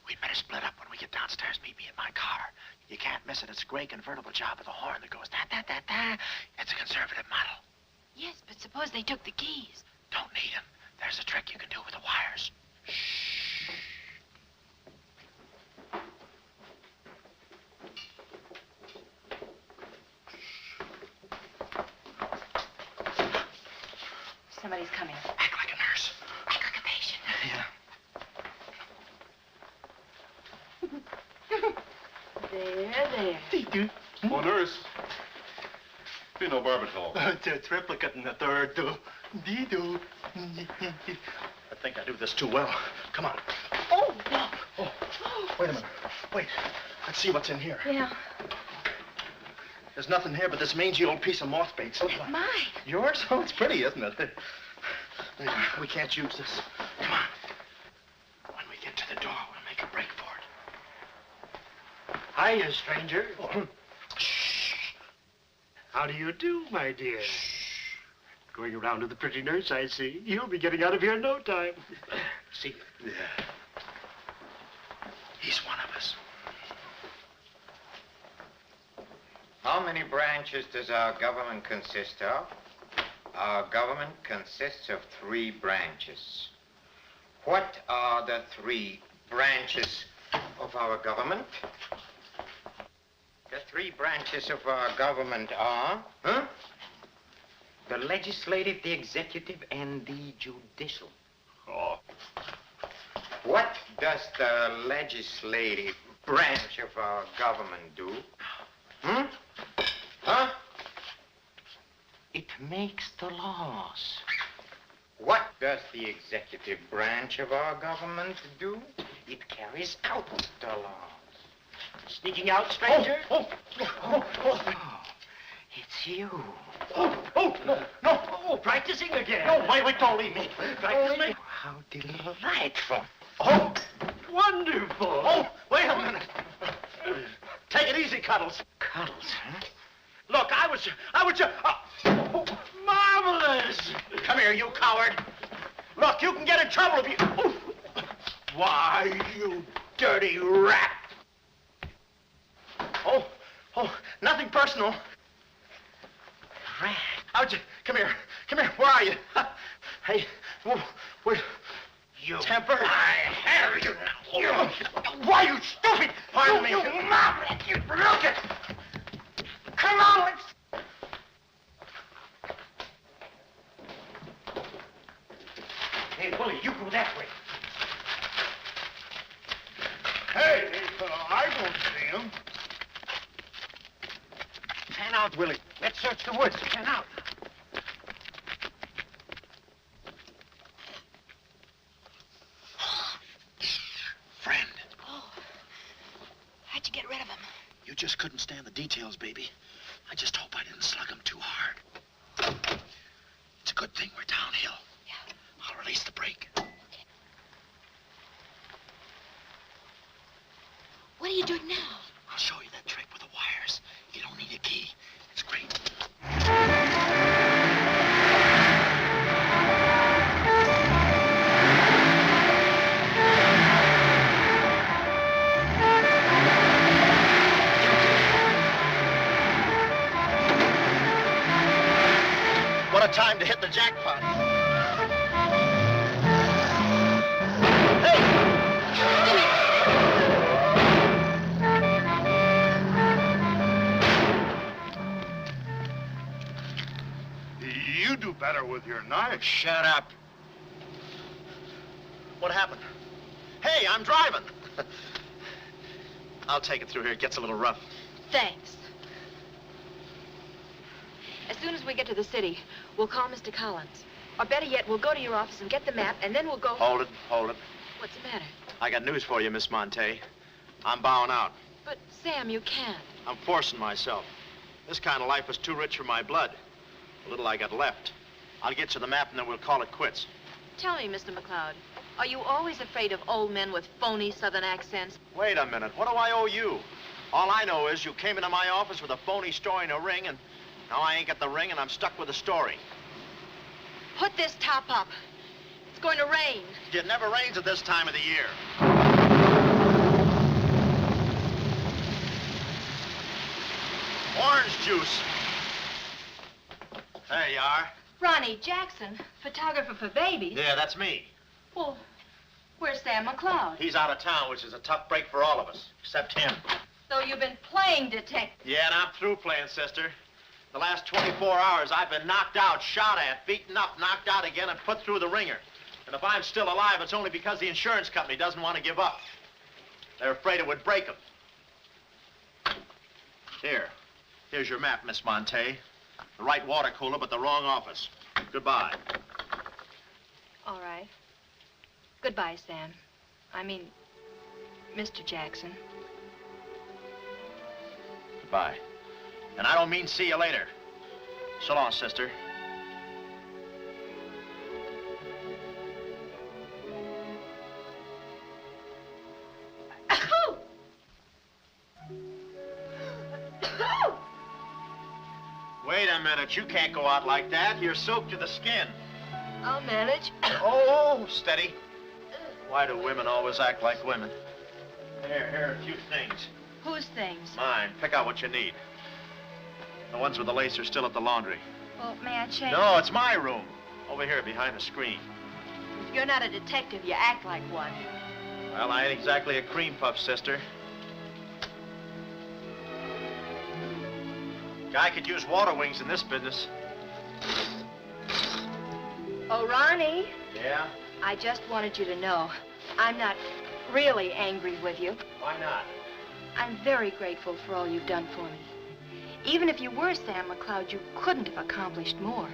We'd better split up when we get downstairs. Meet me in my car. You can't miss it. It's a gray convertible job with a horn that goes da-da-da-da. It's a conservative model. Yes, but suppose they took the keys. Don't need them. There's a trick you can do with the wires. Shh. Somebody's coming. Act like a nurse. Act like a patient. Yeah. There. Oh, nurse. Be no barbital. It's a triplicate in the third, too. I think I do this too well. Come on. Oh, no. Oh, wait a minute. Wait. Let's see what's in here. Yeah. There's nothing here but this mangy old piece of moth bait. Mine. Yours? Oh, it's pretty, isn't it? We can't use this. Come on. When we get to the door, we'll make a break for it. Hiya, stranger. Shh. How do you do, my dear? Going around to the pretty nurse, I see. You'll be getting out of here in no time. See? Yeah. He's one of us. How many branches does our government consist of? Our government consists of 3 branches. What are the 3 branches of our government? The 3 branches of our government are, the legislative, the executive, and the judicial. Oh. What does the legislative branch of our government do? Huh? It makes the laws. What does the executive branch of our government do? It carries out the laws. Sneaking out, stranger? Oh, it's you. No, practicing again. No, wait, don't leave me. Practice me. How delightful. Oh, Wonderful. oh, wait a minute. Take it easy, Cuddles. Cuddles, huh? Look, I was just... Marvelous. Come here, you coward. Look, you can get in trouble if you... Why, you dirty rat. Oh, nothing personal. Rat. Come here. Where are you? Hey, where... you. Temper? I have you now. Why, you stupid! Pardon me. You mom! You look it! Come on, let's... Hey, Willie, you go that way. Hey, I don't see him. Pan out, Willie. Let's search the woods. Pan out. Friend, Oh. How'd you get rid of him? you just couldn't stand the details, baby. I just hope I didn't slug him too hard. It's a good thing we're downhill. Yeah. I'll release the brake. What are you doing now? I'll show you that trick with the wires. You don't need a key. It's great. What a time to hit the jackpot. You do better with your knife. Shut up. What happened? Hey, I'm driving. I'll take it through here. It gets a little rough. Thanks. As soon as we get to the city, we'll call Mr. Collins. Or better yet, we'll go to your office and get the map, and then we'll go... Hold it. What's the matter? I got news for you, Miss Monte. I'm bowing out. But, Sam, you can't. I'm forcing myself. This kind of life is too rich for my blood. The little I got left. I'll get you the map, and then we'll call it quits. Tell me, Mr. McLeod, are you always afraid of old men with phony southern accents? Wait a minute. What do I owe you? All I know is you came into my office with a phony story and a ring, and now I ain't got the ring, and I'm stuck with the story. Put this top up. It's going to rain. It never rains at this time of the year. Orange juice. There you are. Ronnie Jackson, photographer for babies. Yeah, that's me. Well, where's Sam McLeod? He's out of town, which is a tough break for all of us, except him. So you've been playing detective. Yeah, and I'm through playing, sister. The last 24 hours, I've been knocked out, shot at, beaten up, knocked out again, and put through the ringer. And if I'm still alive, it's only because the insurance company doesn't want to give up. They're afraid it would break them. Here's your map, Miss Monte. The right water cooler, but the wrong office. Goodbye. All right. Goodbye, Sam. I mean, Mr. Jackson. Goodbye. And I don't mean see you later. So long, sister. Wait a minute. You can't go out like that. You're soaked to the skin. I'll manage. Oh, steady. Why do women always act like women? Here are a few things. Whose things? Mine. Pick out what you need. The ones with the lace are still at the laundry. Well, may I change? No, it's my room. Over here, behind the screen. If you're not a detective, you act like one. Well, I ain't exactly a cream puff, sister. Guy could use water wings in this business. Oh, Ronnie, Yeah? I just wanted you to know I'm not really angry with you. Why not? I'm very grateful for all you've done for me. Even if you were Sam McLeod, you couldn't have accomplished more.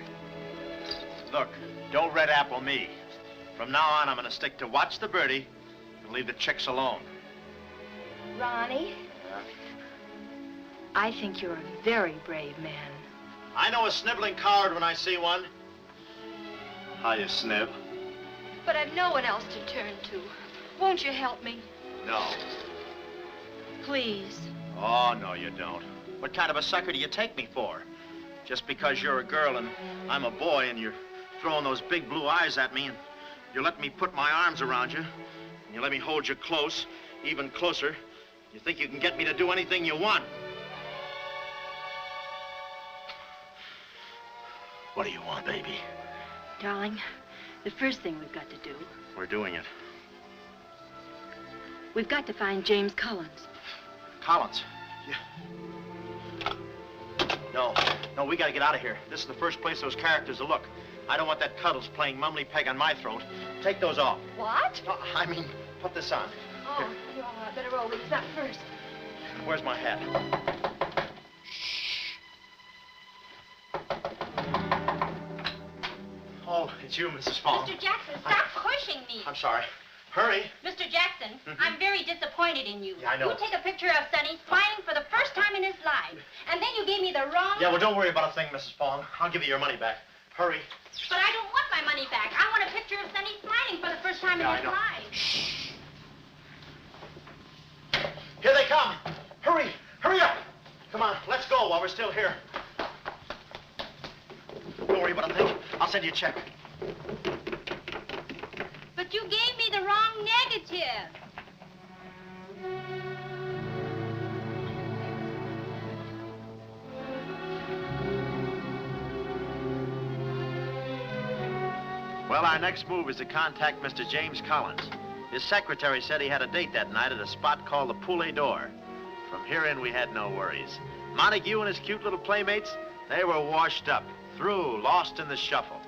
Look, don't red apple me. From now on, I'm gonna stick to watch the birdie and leave the chicks alone. Ronnie, I think you're a very brave man. I know a sniveling coward when I see one. How you snib? But I've no one else to turn to. Won't you help me? No. Please. Oh, no, you don't. What kind of a sucker do you take me for? Just because you're a girl and I'm a boy and you're throwing those big blue eyes at me and you let me put my arms around you and you let me hold you close, even closer, you think you can get me to do anything you want. What do you want, baby? Darling, The first thing we've got to do, We're doing it. we've got to find James Collins. Collins. No, we gotta get out of here. This is the first place those characters will look. I don't want that Cuddles playing mumbly peg on my throat. Take those off. What? No, I mean, put this on. Oh, you all right. Better roll these out first. Where's my hat? Oh, it's you, Mrs. Fong. Mr. Jackson, stop pushing me. I'm sorry. Hurry. Mr. Jackson, I'm very disappointed in you. Yeah, I know. You take a picture of Sonny smiling for the first time in his life, and then you gave me the wrong... Yeah, well, don't worry about a thing, Mrs. Fong. I'll give you your money back. Hurry. But I don't want my money back. I want a picture of Sonny smiling for the first time in Yeah, I his know. life. Shh. Here they come. Hurry. Hurry up. Come on, let's go while we're still here. Don't worry about a thing. I'll send you a check. But you gave me the wrong negative. Well, our next move is to contact Mr. James Collins. His secretary said he had a date that night at a spot called the Poulet d'Or. From here in, we had no worries. Montague and his cute little playmates, they were washed up, through, lost in the shuffle.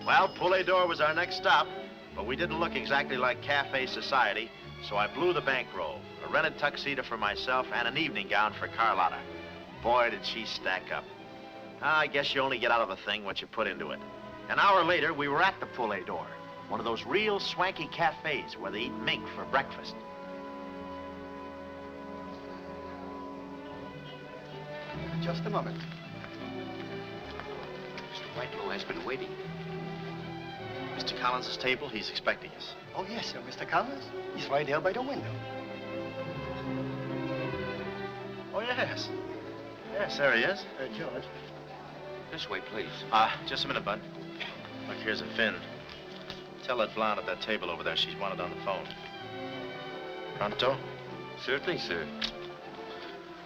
Well, Poulet d'Or was our next stop, but we didn't look exactly like cafe society, so I blew the bankroll, a rented tuxedo for myself and an evening gown for Carlotta. Boy, did she stack up. I guess you only get out of a thing what you put into it. An hour later, we were at the Poulet d'Or, one of those real swanky cafes where they eat mink for breakfast. Just a moment. Mr. Whitelaw has been waiting. Mr. Collins' table, he's expecting us. Oh, yes, sir. Mr. Collins? He's right there by the window. Oh, yes. Yes, there he is. George. This way, please. Just a minute, Bud. Look, here's a Finn. Tell that blonde at that table over there she's wanted on the phone. Pronto? Certainly, sir.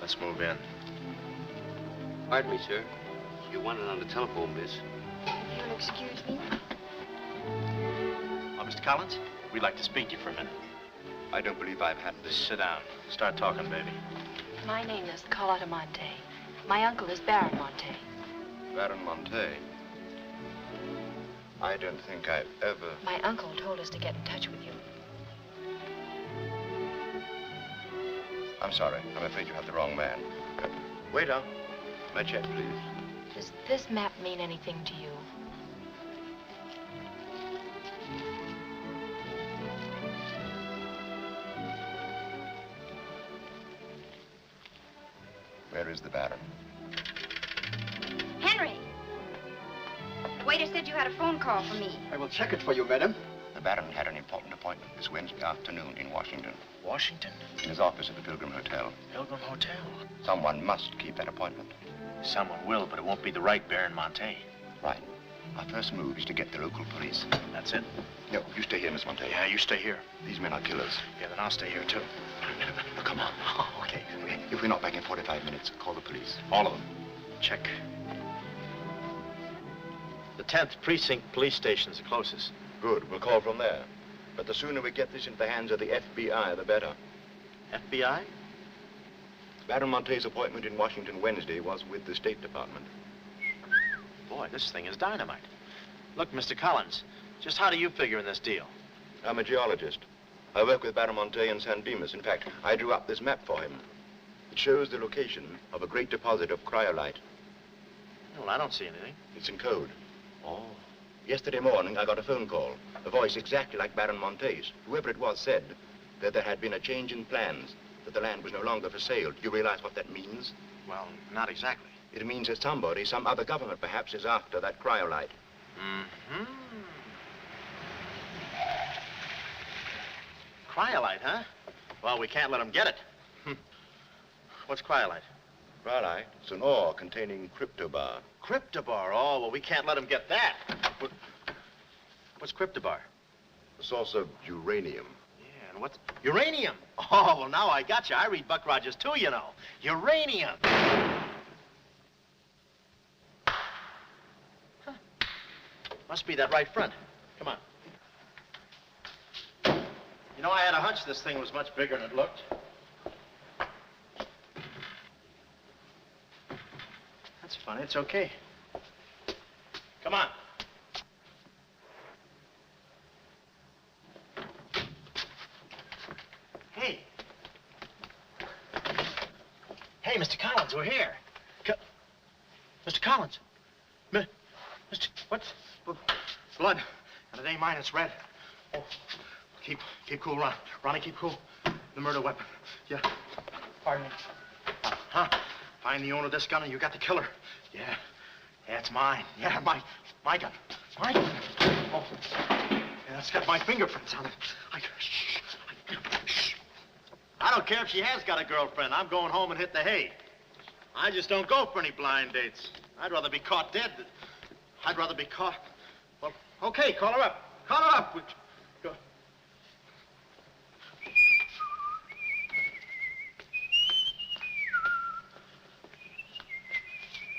Let's move in. Pardon me, sir. You wanted on the telephone, miss. You'll excuse me? Oh, Mr. Collins, we'd like to speak to you for a minute. I don't believe I've had this. Sit down. Start talking, baby. My name is Carlotta Monte. My uncle is Baron Monte. Baron Monte. I don't think I've ever... My uncle told us to get in touch with you. I'm sorry. I'm afraid you have the wrong man. Waiter. My check, please. Does this map mean anything to you? Where is the Baron? Henry! The waiter said you had a phone call for me. I will check it for you, madam. The Baron had an important appointment this Wednesday afternoon in Washington. Washington? In his office at the Pilgrim Hotel. Pilgrim Hotel. Someone must keep that appointment. Someone will, but it won't be the right Baron Monte. Right. Our first move is to get the local police. That's it? No, you stay here, Miss Monte. Yeah, you stay here. These men are killers. Yeah, then I'll stay here, too. Come on. Okay. If we're not back in 45 minutes, call the police. All of them. Check. The 10th Precinct Police Station's the closest. Good. We'll call from there. But the sooner we get this into the hands of the FBI, the better. FBI? Baron Monte's appointment in Washington Wednesday was with the State Department. Boy, this thing is dynamite. Look, Mr. Collins, just how do you figure in this deal? I'm a geologist. I work with Baron Monte in San Dimas. In fact, I drew up this map for him. It shows the location of a great deposit of cryolite. Well, I don't see anything. It's in code. Oh. Yesterday morning, I got a phone call. A voice exactly like Baron Monte's. Whoever it was said that there had been a change in plans, that the land was no longer for sale. Do you realize what that means? Well, not exactly. It means that somebody, some other government perhaps, is after that cryolite. Mm-hmm. Cryolite, huh? Well, we can't let them get it. What's cryolite? Cryolite? It's an ore containing cryptobar. Cryptobar? Oh, well, we can't let them get that. What's cryptobar? A source of uranium. Yeah, and what's... Uranium! Oh, well, now I got you. I read Buck Rogers, too, you know. Uranium! Huh. Must be that right front. Come on. You know, I had a hunch this thing was much bigger than it looked. That's funny. It's okay. Come on. Hey. Hey, Mr. Collins, we're here. Mr. Collins. Mr. What's... Blood. And it ain't mine, it's red. Oh, keep cool, Ron. Ronnie, keep cool. The murder weapon. Yeah. Pardon me. Huh? Find the owner of this gun and you got the killer. Yeah. Yeah, it's mine. Yeah, my gun. My gun. Oh. Yeah, it's got my fingerprints on it. Shh. I don't care if she has got a girlfriend. I'm going home and hit the hay. I just don't go for any blind dates. I'd rather be caught dead than... I'd rather be caught... Well, okay, call her up. Call her up. Go.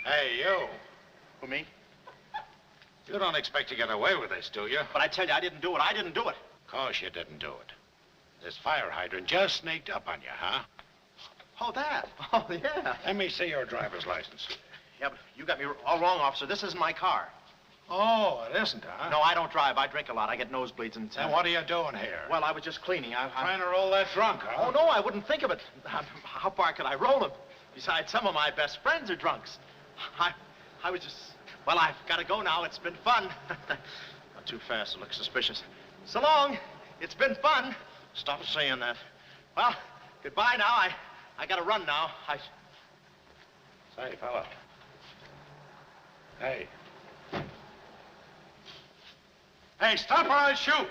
Hey, you. Who, me? You don't expect to get away with this, do you? But I tell you, I didn't do it. I didn't do it. Of course you didn't do it. This fire hydrant just sneaked up on you, huh? Oh, that? Oh, yeah. Let me see your driver's license. Yeah, but you got me all wrong, officer. This isn't my car. Oh, it isn't, huh? No, I don't drive. I drink a lot. I get nosebleeds and... Then what are you doing here? Well, I was just cleaning. I'm trying to roll that drunk, huh? Oh, no, I wouldn't think of it. How far could I roll them? Besides, some of my best friends are drunks. I was just... Well, I've got to go now. It's been fun. Not too fast. It looks suspicious. So long. It's been fun. Stop saying that. Well, goodbye now. I got to run now. Say, fella. Hey. Hey, stop or I'll shoot!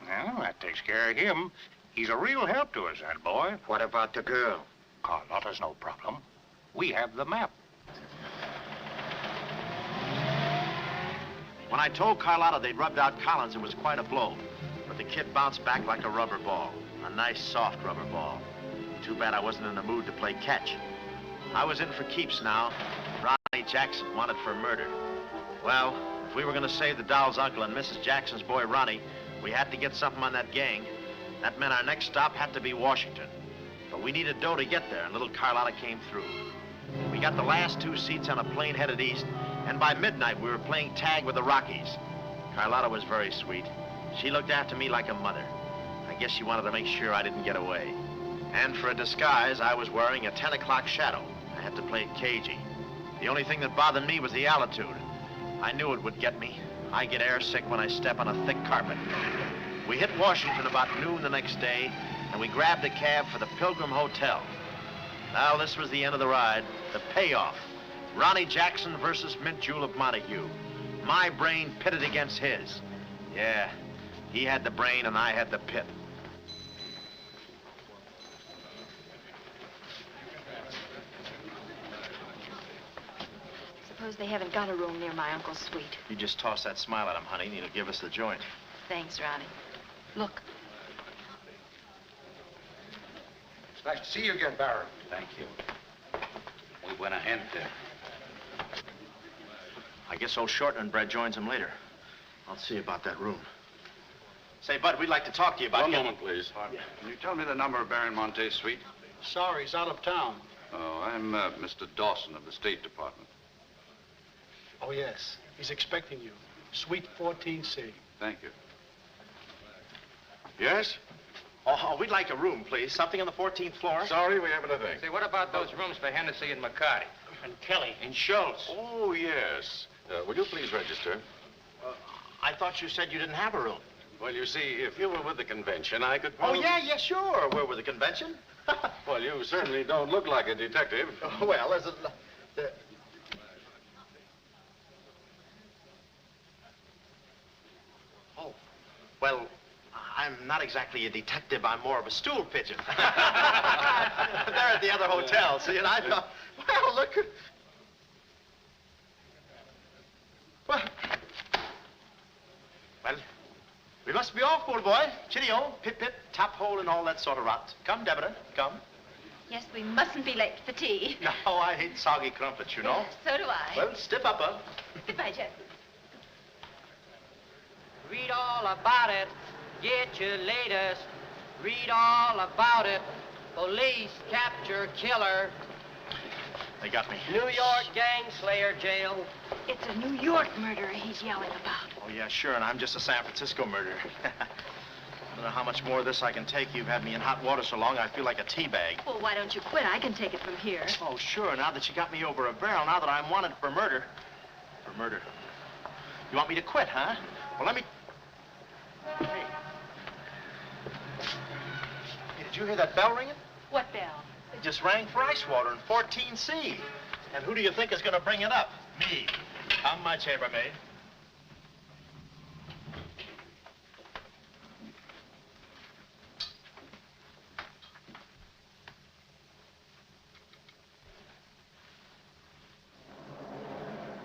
Well, that takes care of him. He's a real help to us, that boy. What about the girl? Carlotta's no problem. We have the map. When I told Carlotta they'd rubbed out Collins, it was quite a blow. But the kid bounced back like a rubber ball. A nice, soft rubber ball. Too bad I wasn't in the mood to play catch. I was in for keeps now. Ronnie Jackson wanted for murder. Well, if we were going to save the doll's uncle and Mrs. Jackson's boy, Ronnie, we had to get something on that gang. That meant our next stop had to be Washington. But we needed dough to get there, and little Carlotta came through. We got the last 2 seats on a plane headed east, and by midnight we were playing tag with the Rockies. Carlotta was very sweet. She looked after me like a mother. I guess she wanted to make sure I didn't get away. And for a disguise, I was wearing a 10 o'clock shadow. I had to play it cagey. The only thing that bothered me was the altitude. I knew it would get me. I get airsick when I step on a thick carpet. We hit Washington about noon the next day, and we grabbed a cab for the Pilgrim Hotel. Well, this was the end of the ride, the payoff. Ronnie Jackson versus Mint Julep Montague. My brain pitted against his. Yeah, he had the brain and I had the pit. Suppose they haven't got a room near my uncle's suite. You just toss that smile at him, honey, and he'll give us the joint. Thanks, Ronnie. Look. It's nice to see you again, Baron. Thank you. We went ahead there. I guess old Shorten and Brett joins him later. I'll see about that room. Say, Bud, we'd like to talk to you about... One moment, please. Yeah. Can you tell me the number of Baron Monte's suite? Sorry, he's out of town. Oh, I'm Mr. Dawson of the State Department. Oh, yes. He's expecting you. Suite 14C. Thank you. Yes? Oh, we'd like a room, please. Something on the 14th floor. Sorry, we haven't a thing. Say, what about those rooms for Hennessy and McCarty? And Kelly. And Schultz? Oh, yes. Would you please register? I thought you said you didn't have a room. Well, you see, if you were with the convention, I could... Oh, yeah, sure. We're with the convention. Well, you certainly don't look like a detective. Oh, well, there's a... Oh, well, I'm not exactly a detective. I'm more of a stool pigeon. They're at the other hotel, see, and I thought, well, look... Well, we must be off poor boy. Chitty-o, pip-pip, top hole, and all that sort of rot. Come, Deborah, come. Yes, we mustn't be late for tea. No, I hate soggy crumpets, you know. So do I. Well, stiff up, huh? Goodbye, Jeff. Read all about it. Get your latest. Read all about it. Police capture killer. They got me. New York gang slayer jail. It's a New York murderer he's yelling about. Oh, yeah, sure, and I'm just a San Francisco murderer. I don't know how much more of this I can take. You've had me in hot water so long, I feel like a tea bag. Well, why don't you quit? I can take it from here. Oh, sure, now that you got me over a barrel, now that I'm wanted for murder. For murder. You want me to quit, huh? Well, let me... Hey. Hey, did you hear that bell ringing? What bell? It just rang for ice water in 14C. And who do you think is going to bring it up? Me. I'm my chambermaid.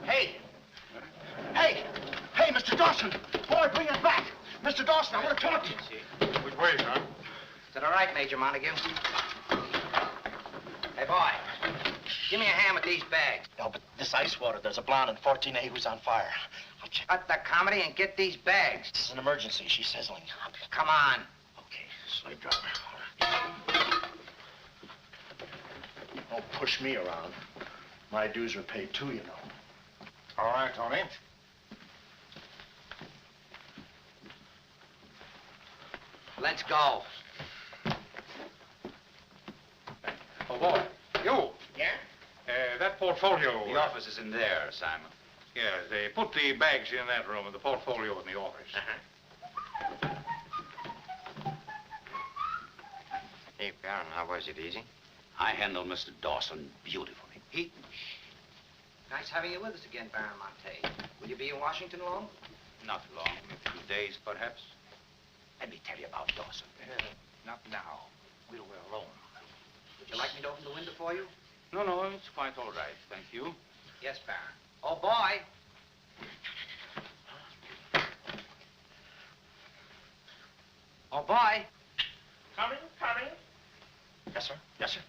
Hey! Hey! Hey, Mr. Dawson! Boy, bring it back! Mr. Dawson, I want to talk to you. Which way, son? To the right, Major Montague. Hey, boy. Give me a hand with these bags. No, but this ice water, there's a blonde in 14A who's on fire. I'll check. Cut the comedy and get these bags. This is an emergency. She's sizzling. Come on. Okay, slave driver. Don't push me around. My dues are paid too, you know. All right, Tony. Let's go. Oh, boy. You. Yeah? That portfolio. The office is in there, Simon. Yeah, they put the bags in that room and the portfolio in the office. Hey, Baron, how was it? Easy? I handled Mr. Dawson beautifully. Nice having you with us again, Baron Monte. Will you be in Washington long? Not long, a few days, perhaps. Let me tell you about Dawson. Not now. We're alone. Would you like me to open the window for you? No, no, it's quite all right, thank you. Yes, Baron. Oh, boy. Oh, boy. Coming. Yes, sir. Yes, sir.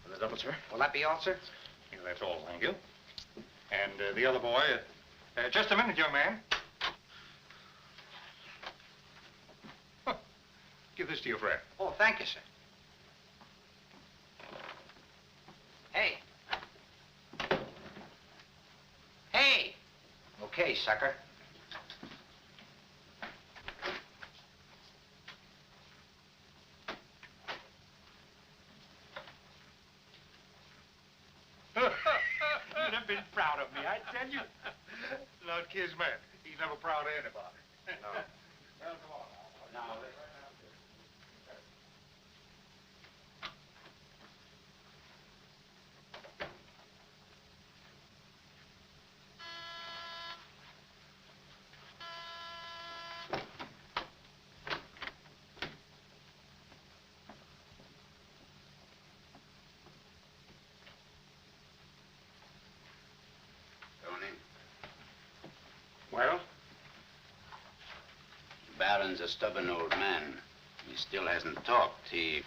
And the double, sir? Will that be all, sir? Yeah, that's all, thank you. And the other boy, just a minute, young man. Huh. Give this to your friend. Oh, thank you, sir. Hey. Hey. Okay, sucker. You'd have been proud of me, I tell you. Not Kismet. He's never proud of anybody. No. Well, come on now. Now, Tony, well? Baron's a stubborn old man. He still hasn't talked. He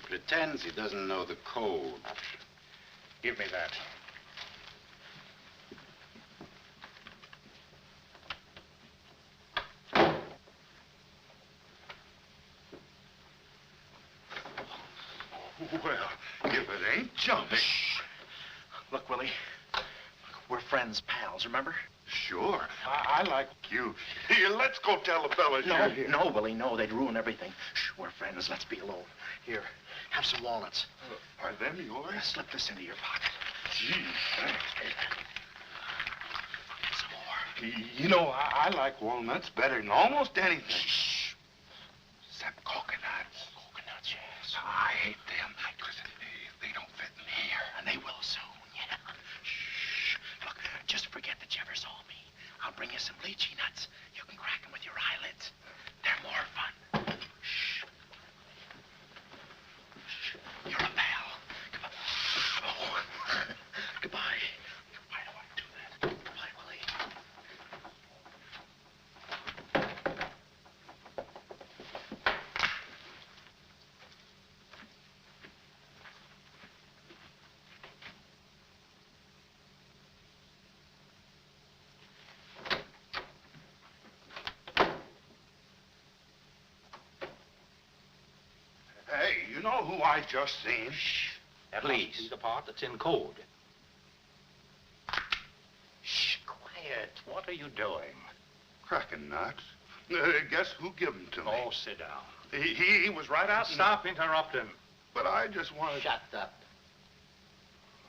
pretends he doesn't know the code. Give me that. Well, if it ain't jumping. Look, Willie. We're friends, pals, remember? Sure. I like you. Here, let's go tell the fellas you're here. No, Willie, no. They'd ruin everything. Shh, we're friends. Let's be alone. Here, have some walnuts. Are them yours? Slip this into your pocket. Gee, thanks. Some more. You know, I like walnuts better than almost anything. Shh. Except coconuts. Coconuts, yes. I hate them because they don't fit in here. And they will soon, yeah. Shh. Look, just forget that you ever saw me. I'll bring you some lychee nuts. You can crack them with your eyelids. They're more fun. Shh. Shh. You're a pal. Come on. Oh. Goodbye. Why do I do that? Goodbye, Willie. know who I just seen? At least. The part that's in code. Shh, quiet. What are you doing? Cracking nuts. Guess who gave them to me? Oh, sit down. He was right out. Stop interrupting. But I just wanted. Shut up.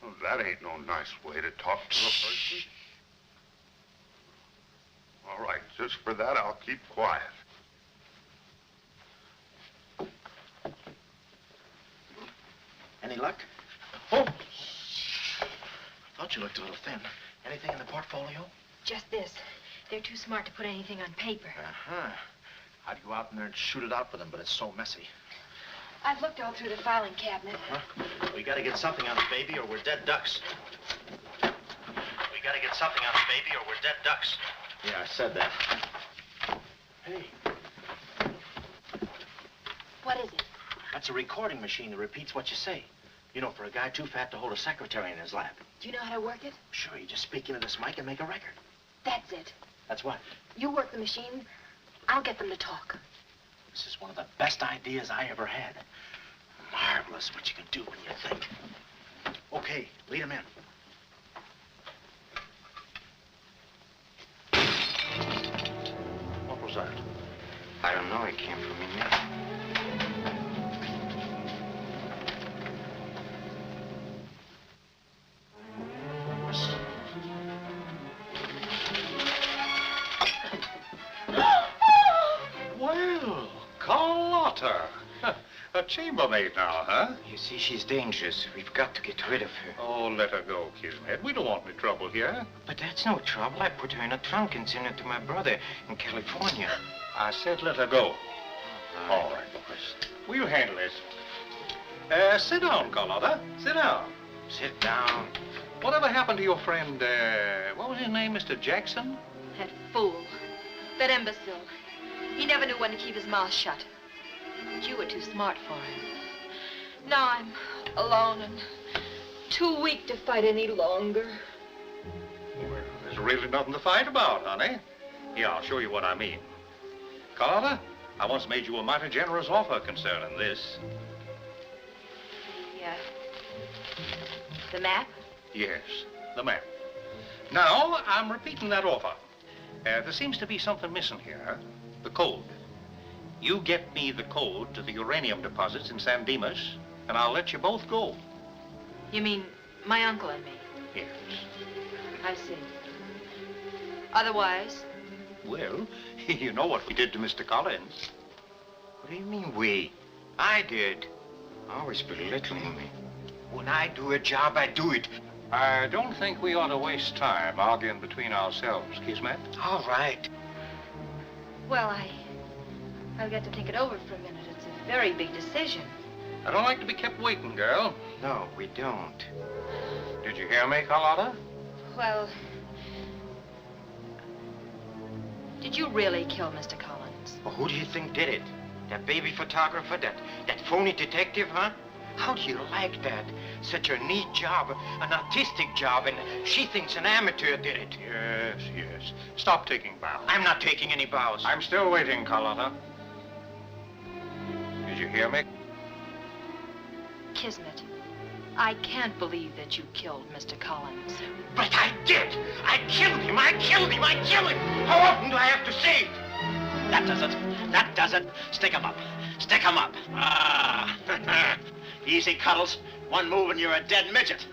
Oh, that ain't no nice way to talk to a person. All right, just for that, I'll keep quiet. Any luck? Oh! Thought you looked a little thin. Anything in the portfolio? Just this. They're too smart to put anything on paper. Uh-huh. I'd go out in there and shoot it out for them, but it's so messy. I've looked all through the filing cabinet. Huh? We gotta get something on the baby or we're dead ducks. We gotta get something on the baby or we're dead ducks. Yeah, I said that. Hey. What is it? That's a recording machine that repeats what you say. You know, for a guy too fat to hold a secretary in his lap. Do you know how to work it? Sure, you just speak into this mic and make a record. That's it. That's what? You work the machine. I'll get them to talk. This is one of the best ideas I ever had. Marvelous what you can do when you think. Okay, lead him in. What was that? I don't know. It came from in there. Well, Carlotta. A chambermaid now, huh? You see, she's dangerous. We've got to get rid of her. Oh, let her go, Kismet. We don't want any trouble here. But that's no trouble. I put her in a trunk and sent her to my brother in California. I said let her go. All right, boys. We'll handle this. Sit down, Carlotta. Sit down. Sit down. Whatever happened to your friend, what was his name, Mr. Jackson? That fool. That imbecile. He never knew when to keep his mouth shut. But you were too smart for him. Now I'm alone and too weak to fight any longer. Well, there's really nothing to fight about, honey. Here, I'll show you what I mean. Carlotta, I once made you a mighty generous offer concerning this. Yeah. The map? Yes, the map. Now, I'm repeating that offer. There seems to be something missing here. The code. You get me the code to the uranium deposits in San Dimas, and I'll let you both go. You mean my uncle and me? Yes. I see. Otherwise? Well, you know what we did to Mr. Collins. What do you mean, we? I did. Always belittling me. When I do a job, I do it. I don't think we ought to waste time arguing between ourselves, Kismet. All right. Well, I'll get to think it over for a minute. It's a very big decision. I don't like to be kept waiting, girl. No, we don't. Did you hear me, Carlotta? Well, did you really kill Mr. Collins? Well, who do you think did it? That baby photographer? That phony detective, huh? How do you like that? Such a neat job, an artistic job, and she thinks an amateur did it. Yes, yes. Stop taking bows. I'm not taking any bows. I'm still waiting, Carlotta. Did you hear me? Kismet, I can't believe that you killed Mr. Collins. But I did! I killed him! I killed him! I killed him! How often do I have to say it? That does it. That does it. Stick 'em up. Stick 'em up. Ah. Easy, Cuddles. One move and you're a dead midget.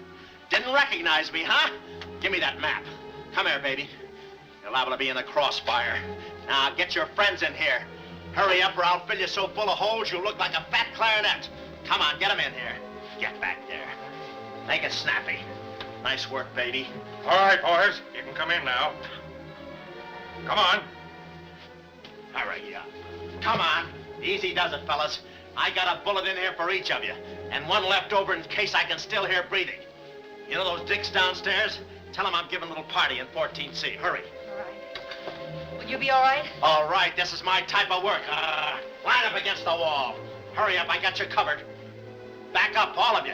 Didn't recognize me, huh? Give me that map. Come here, baby. You're liable to be in the crossfire. Now, get your friends in here. Hurry up or I'll fill you so full of holes you'll look like a fat clarinet. Come on, get 'em in here. Get back there. Make it snappy. Nice work, baby. All right, boys. You can come in now. Come on. Hurry up. Come on. Easy does it, fellas. I got a bullet in here for each of you, and one left over in case I can still hear breathing. You know those dicks downstairs? Tell them I'm giving a little party in 14C. Hurry. All right. Will you be all right? All right, this is my type of work. Line up against the wall. Hurry up, I got you covered. Back up, all of you.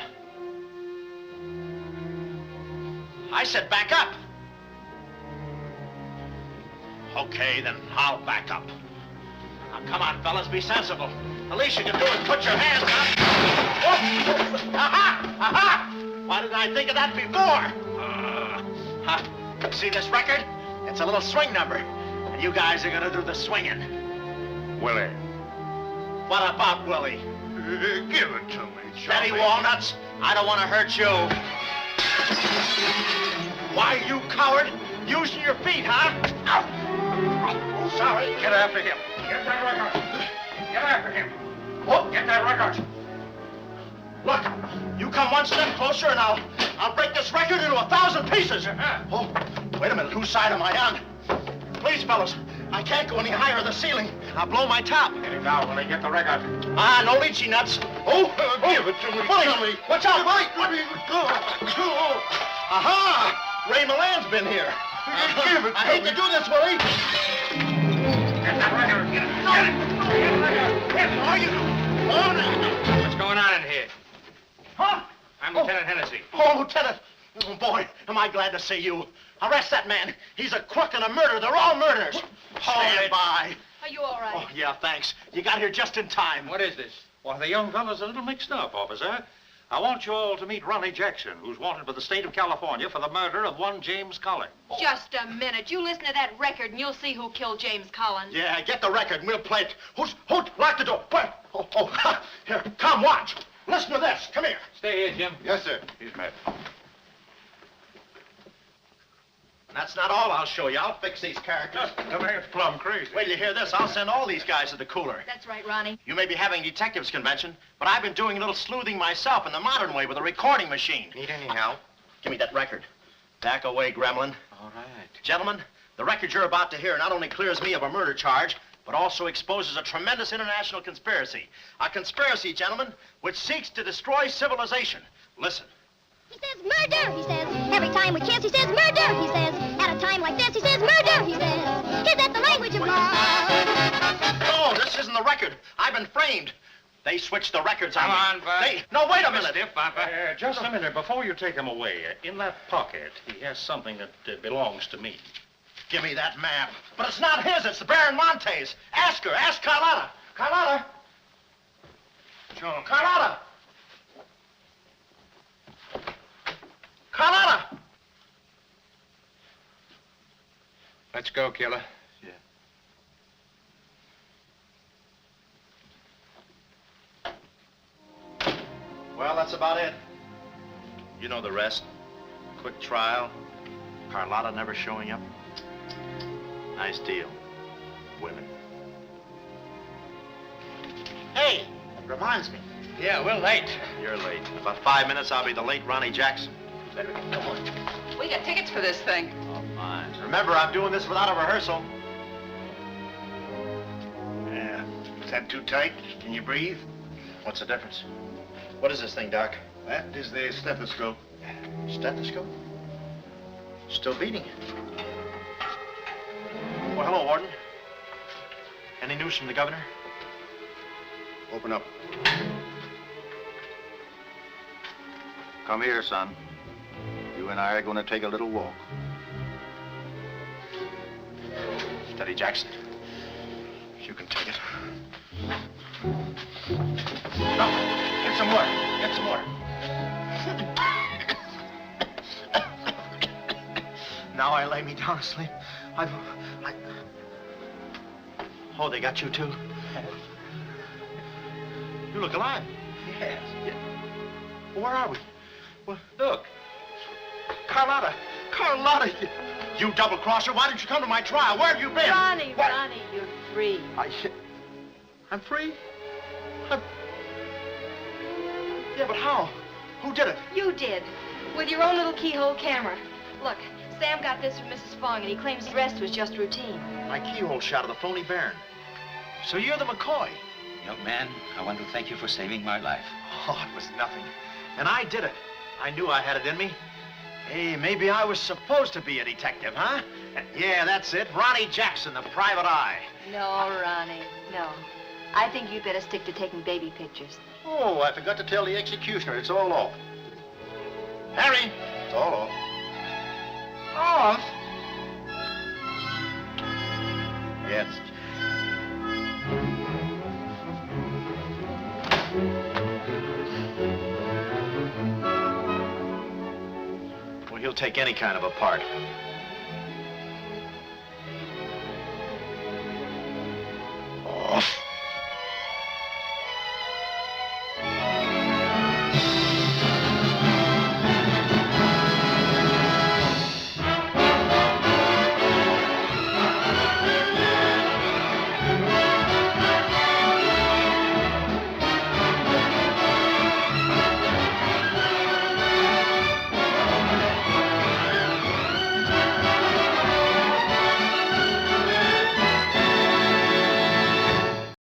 I said back up. Okay, then I'll back up. Now, come on, fellas, be sensible. The least you can do is put your hands up. Oh. Aha! Aha! Why didn't I think of that before? See this record? It's a little swing number. And you guys are gonna do the swinging. Willie. What about Willie? Give it to me, Steady, Johnny. Walnuts. I don't want to hurt you. Why, you coward? Using your feet, huh? Ow. Sorry. Get after him. Get that record. Get after him. Oh, get that record. Look, you come one step closer and I'll break this record into 1,000 pieces. Oh, wait a minute. Whose side am I on? Please, fellas, I can't go any higher than the ceiling. I'll blow my top. Get him down, Willie. Get the record. Ah, no lychee nuts. Give it to me, Willie, Johnny. watch out, Willie. Aha! Ray Milan's been here. Give it to I hate me. to do this, Willie. Get that record. Get it. Get it. Get the record. Get it. Are you? Oh, no. What's going on in here? Huh? I'm Lieutenant Hennessy. Oh, Lieutenant. Oh, boy, am I glad to see you. Arrest that man. He's a crook and a murderer. They're all murderers. Stand by. Are you all right? Oh, yeah, thanks. You got here just in time. What is this? Well, the young fellow's a little mixed up, officer. I want you all to meet Ronnie Jackson, who's wanted by the state of California for the murder of one James Collins. Just a minute. You listen to that record and you'll see who killed James Collins. Yeah, get the record and we'll play it. Who? Lock the door. Where? Oh, here, come, watch. Listen to this. Come here. Stay here, Jim. Yes, sir. He's met. That's not all I'll show you. I'll fix these characters. The man's plumb crazy. Wait till you hear this. I'll send all these guys to the cooler. That's right, Ronnie. You may be having a detectives convention, but I've been doing a little sleuthing myself in the modern way with a recording machine. Need any help? Give me that record. Back away, gremlin. All right. Gentlemen, the record you're about to hear not only clears me of a murder charge, but also exposes a tremendous international conspiracy. A conspiracy, gentlemen, which seeks to destroy civilization. Listen. He says murder, he says. Every time we kiss, he says murder, he says. At a time like this, he says murder, he says. Is that the language of love? No, this isn't the record. I've been framed. They switched the records on me. Come on, Bud. No, wait a minute. Stiff, Papa. Just a minute. Before you take him away, in that pocket, he has something that belongs to me. Give me that map. But it's not his. It's the Baron Monte's. Ask her. Ask Carlotta. Carlotta. John. Carlotta. Carlotta. Let's go, killer. Well, that's about it. You know the rest. Quick trial. Carlotta never showing up. Nice deal. Women. Hey, reminds me. Yeah, we're late. You're late. In about 5 minutes, I'll be the late Ronnie Jackson. Better get going. We got tickets for this thing. Oh, fine. Remember, I'm doing this without a rehearsal. Yeah. Is that too tight? Can you breathe? What's the difference? What is this thing, Doc? That is the stethoscope. Stethoscope? Still beating. Well, hello, Warden. Any news from the governor? Open up. Come here, son. You and I are going to take a little walk. Steady, Jackson. You can take it. No, get some water. Get some water. Now I lay me down to sleep. Oh, they got you too? You look alive. Yes. Well, where are we? Well, look. Carlotta. Carlotta, you double-crosser. Why didn't you come to my trial? Where have you been? Ronnie, What? Ronnie, you're free. I'm free? Yeah, but how? Who did it? You did. With your own little keyhole camera. Look, Sam got this from Mrs. Fong, and he claims the rest was just routine. My keyhole shot of the phony Baron. So you're the McCoy. Young man, I want to thank you for saving my life. Oh, it was nothing. And I did it. I knew I had it in me. Hey, maybe I was supposed to be a detective, huh? Yeah, that's it. Ronnie Jackson, the private eye. No, Ronnie, no. I think you'd better stick to taking baby pictures. Oh, I forgot to tell the executioner. It's all off. Harry! It's all off. Off? Yes. take any kind of a part. Oh.